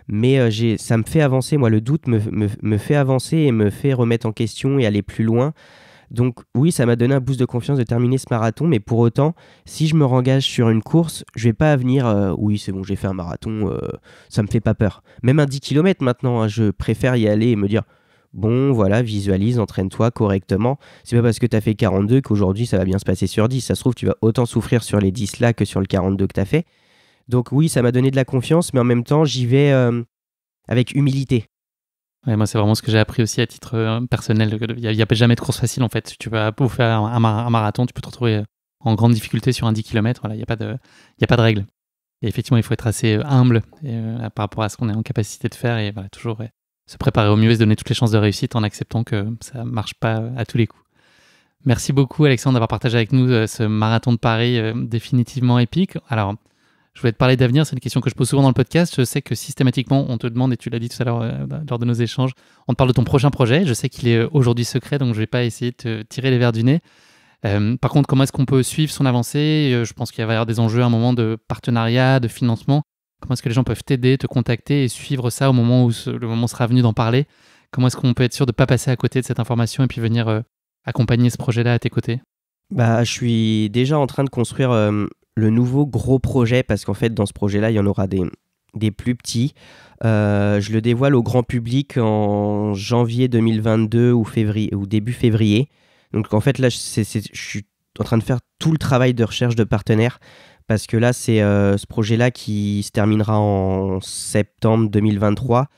Mais ça me fait avancer, moi, le doute me fait avancer et me fait remettre en question et aller plus loin. Donc oui, ça m'a donné un boost de confiance de terminer ce marathon, mais pour autant, si je me engage sur une course, je vais pas venir, oui c'est bon, j'ai fait un marathon, ça me fait pas peur. Même un 10 km maintenant, hein, je préfère y aller et me dire, bon voilà, visualise, entraîne-toi correctement. C'est pas parce que tu as fait 42 qu'aujourd'hui ça va bien se passer sur 10. Ça se trouve, tu vas autant souffrir sur les 10 là que sur le 42 que tu as fait. Donc oui, ça m'a donné de la confiance, mais en même temps, j'y vais avec humilité. Ouais, moi, c'est vraiment ce que j'ai appris aussi à titre personnel. Il n'y a jamais de course facile en fait. Si tu vas faire un marathon, tu peux te retrouver en grande difficulté sur un 10 km. Voilà, il n'y a pas de règle. Et effectivement, il faut être assez humble par rapport à ce qu'on est en capacité de faire et voilà, toujours se préparer au mieux et se donner toutes les chances de réussite en acceptant que ça ne marche pas à tous les coups. Merci beaucoup Alexandre d'avoir partagé avec nous ce marathon de Paris définitivement épique. Alors, je voulais te parler d'avenir, c'est une question que je pose souvent dans le podcast. Je sais que systématiquement, on te demande, et tu l'as dit tout à l'heure lors de nos échanges, on te parle de ton prochain projet. Je sais qu'il est aujourd'hui secret, donc je ne vais pas essayer de te tirer les verres du nez. Par contre, comment est-ce qu'on peut suivre son avancée? Je pense qu'il va y avoir des enjeux à un moment de partenariat, de financement. Comment est-ce que les gens peuvent t'aider, te contacter et suivre ça au moment où le moment sera venu d'en parler? Comment est-ce qu'on peut être sûr de ne pas passer à côté de cette information et puis venir accompagner ce projet-là à tes côtés? Je suis déjà en train de construire le nouveau gros projet, parce qu'en fait, dans ce projet-là, il y en aura des plus petits. Je le dévoile au grand public en janvier 2022 ou début février. Donc en fait, là, je suis en train de faire tout le travail de recherche de partenaires, parce que là, c'est ce projet-là qui se terminera en septembre 2023.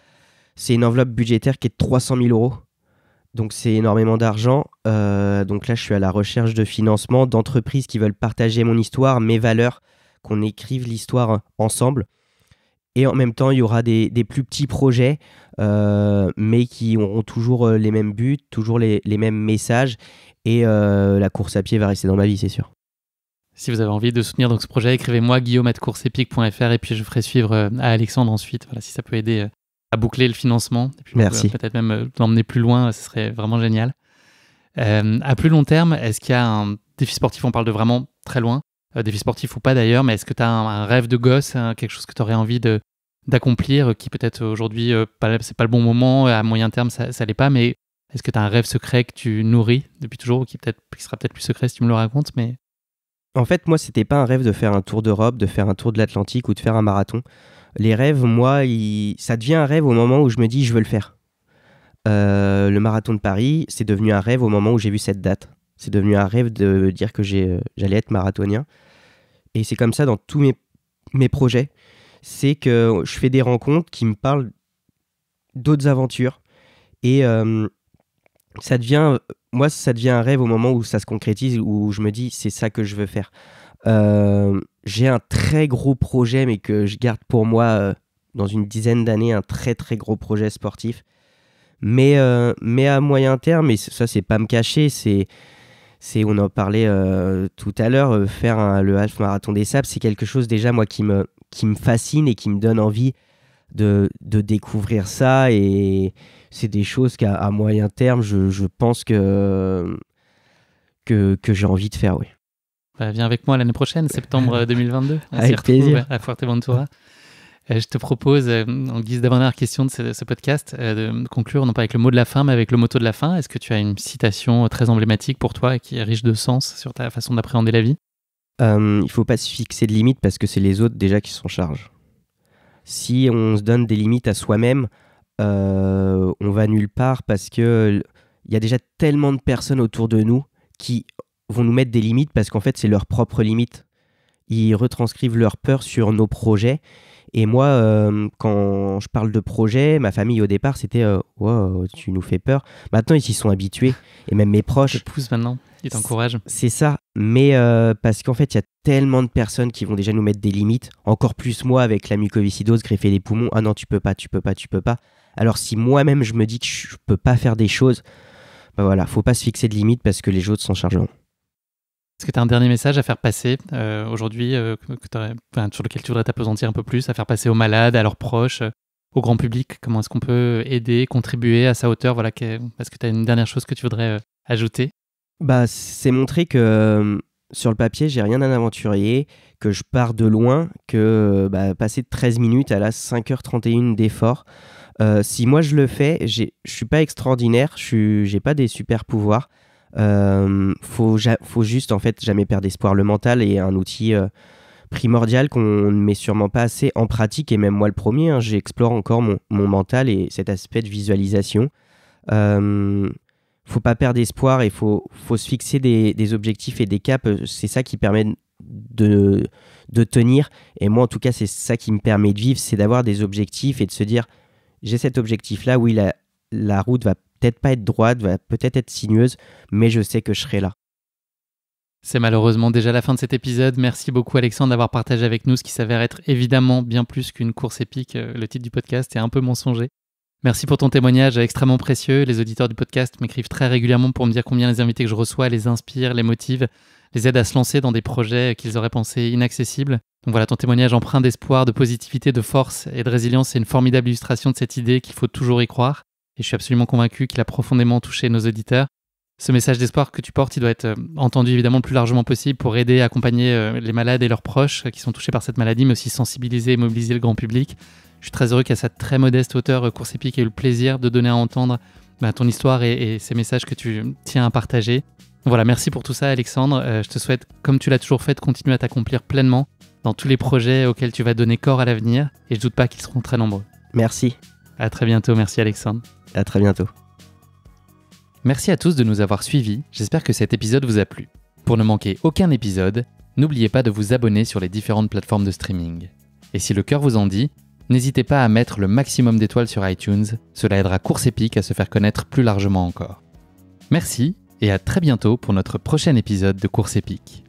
C'est une enveloppe budgétaire qui est de 300 000 €. Donc c'est énormément d'argent. Donc là, je suis à la recherche de financement, d'entreprises qui veulent partager mon histoire, mes valeurs, qu'on écrive l'histoire ensemble. Et en même temps, il y aura des plus petits projets, mais qui auront toujours les mêmes buts, toujours les mêmes messages. Et la course à pied va rester dans ma vie, c'est sûr. Si vous avez envie de soutenir donc ce projet, écrivez-moi guillaume@courseepic.fr et puis je ferai suivre à Alexandre ensuite. Voilà, si ça peut aider à boucler le financement. Et puis Merci. Peut-être même l'emmener plus loin, ce serait vraiment génial. À plus long terme, est-ce qu'il y a un défi sportif, on parle de vraiment très loin, défi sportif ou pas d'ailleurs, mais est-ce que tu as un rêve de gosse, quelque chose que tu aurais envie d'accomplir, qui peut-être aujourd'hui, c'est pas le bon moment, à moyen terme ça l'est pas, mais est-ce que tu as un rêve secret que tu nourris depuis toujours, qui sera peut-être plus secret si tu me le racontes, mais... En fait, moi, c'était pas un rêve de faire un tour d'Europe, de faire un tour de l'Atlantique ou de faire un marathon. Les rêves, moi, ça devient un rêve au moment où je me dis je veux le faire. Le marathon de Paris, c'est devenu un rêve au moment où j'ai vu cette date. C'est devenu un rêve de dire que j'allais être marathonien. Et c'est comme ça dans tous mes projets. C'est que je fais des rencontres qui me parlent d'autres aventures. Et ça devient un rêve au moment où ça se concrétise, où je me dis c'est ça que je veux faire. J'ai un très gros projet, mais que je garde pour moi dans une dizaine d'années, un très très gros projet sportif. Mais à moyen terme, et ça c'est pas me cacher, on en parlait tout à l'heure, faire le half marathon des sables, c'est quelque chose déjà moi qui me fascine et qui me donne envie de découvrir ça, et c'est des choses qu'à moyen terme je pense que j'ai envie de faire, oui. Bah, viens avec moi l'année prochaine, septembre 2022. Avec plaisir. À Fuerteventura. Je te propose, en guise d'avant-dernière question de ce podcast, de conclure non pas avec le mot de la fin, mais avec le motto de la fin. Est-ce que tu as une citation très emblématique pour toi et qui est riche de sens sur ta façon d'appréhender la vie ? Il ne faut pas se fixer de limites parce que c'est les autres déjà qui s'en chargent. Si on se donne des limites à soi-même, on va nulle part parce qu'il y a déjà tellement de personnes autour de nous qui vont nous mettre des limites parce qu'en fait, c'est leurs propres limites. Ils retranscrivent leur peur sur nos projets. Et moi, quand je parle de projet, ma famille au départ, c'était wow, tu nous fais peur. Maintenant, ils s'y sont habitués. Et même mes proches. Ils te poussent maintenant, ils t'encouragent. C'est ça. Mais parce qu'en fait, il y a tellement de personnes qui vont déjà nous mettre des limites. Encore plus moi, avec la mucoviscidose, greffer les poumons. Ah non, tu peux pas. Alors, si moi-même, je me dis que je peux pas faire des choses, bah voilà, faut pas se fixer de limites parce que les autres s'en chargeront. Est-ce que tu as un dernier message à faire passer aujourd'hui sur lequel tu voudrais t'appesantir un peu plus, à faire passer aux malades, à leurs proches, au grand public ? Comment est-ce qu'on peut aider, contribuer à sa hauteur ? Voilà, est-ce que tu as une dernière chose que tu voudrais ajouter ? Bah, c'est montrer que sur le papier, j'ai rien d'un aventurier, que je pars de loin, que passer de 13 minutes à la 5h31 d'effort, si moi je le fais, je suis pas extraordinaire, j'ai pas des super pouvoirs. Faut juste en fait jamais perdre espoir. Le mental est un outil primordial qu'on ne met sûrement pas assez en pratique, et même moi le premier, j'explore encore mon mental et cet aspect de visualisation. Faut pas perdre espoir et faut se fixer des objectifs et des caps. C'est ça qui permet de tenir, et moi en tout cas c'est ça qui me permet de vivre, c'est d'avoir des objectifs et de se dire j'ai cet objectif là, oui, la route va peut-être pas être droite, va peut-être être sinueuse, mais je sais que je serai là. C'est malheureusement déjà la fin de cet épisode. Merci beaucoup Alexandre d'avoir partagé avec nous ce qui s'avère être évidemment bien plus qu'une course épique. Le titre du podcast est un peu mensonger. Merci pour ton témoignage extrêmement précieux. Les auditeurs du podcast m'écrivent très régulièrement pour me dire combien les invités que je reçois les inspirent, les motivent, les aident à se lancer dans des projets qu'ils auraient pensés inaccessibles. Donc voilà, ton témoignage empreint d'espoir, de positivité, de force et de résilience, c'est une formidable illustration de cette idée qu'il faut toujours y croire. Et je suis absolument convaincu qu'il a profondément touché nos auditeurs. Ce message d'espoir que tu portes, il doit être entendu évidemment le plus largement possible pour aider et accompagner les malades et leurs proches qui sont touchés par cette maladie, mais aussi sensibiliser et mobiliser le grand public. Je suis très heureux qu'à sa très modeste hauteur, Course Épique ait eu le plaisir de donner à entendre ton histoire et ces messages que tu tiens à partager. Voilà, merci pour tout ça Alexandre. Je te souhaite, comme tu l'as toujours fait, de continuer à t'accomplir pleinement dans tous les projets auxquels tu vas donner corps à l'avenir, et je doute pas qu'ils seront très nombreux. Merci. À très bientôt, merci Alexandre. À très bientôt. Merci à tous de nous avoir suivis, j'espère que cet épisode vous a plu. Pour ne manquer aucun épisode, n'oubliez pas de vous abonner sur les différentes plateformes de streaming. Et si le cœur vous en dit, n'hésitez pas à mettre le maximum d'étoiles sur iTunes, cela aidera Course Épique à se faire connaître plus largement encore. Merci et à très bientôt pour notre prochain épisode de Course Épique.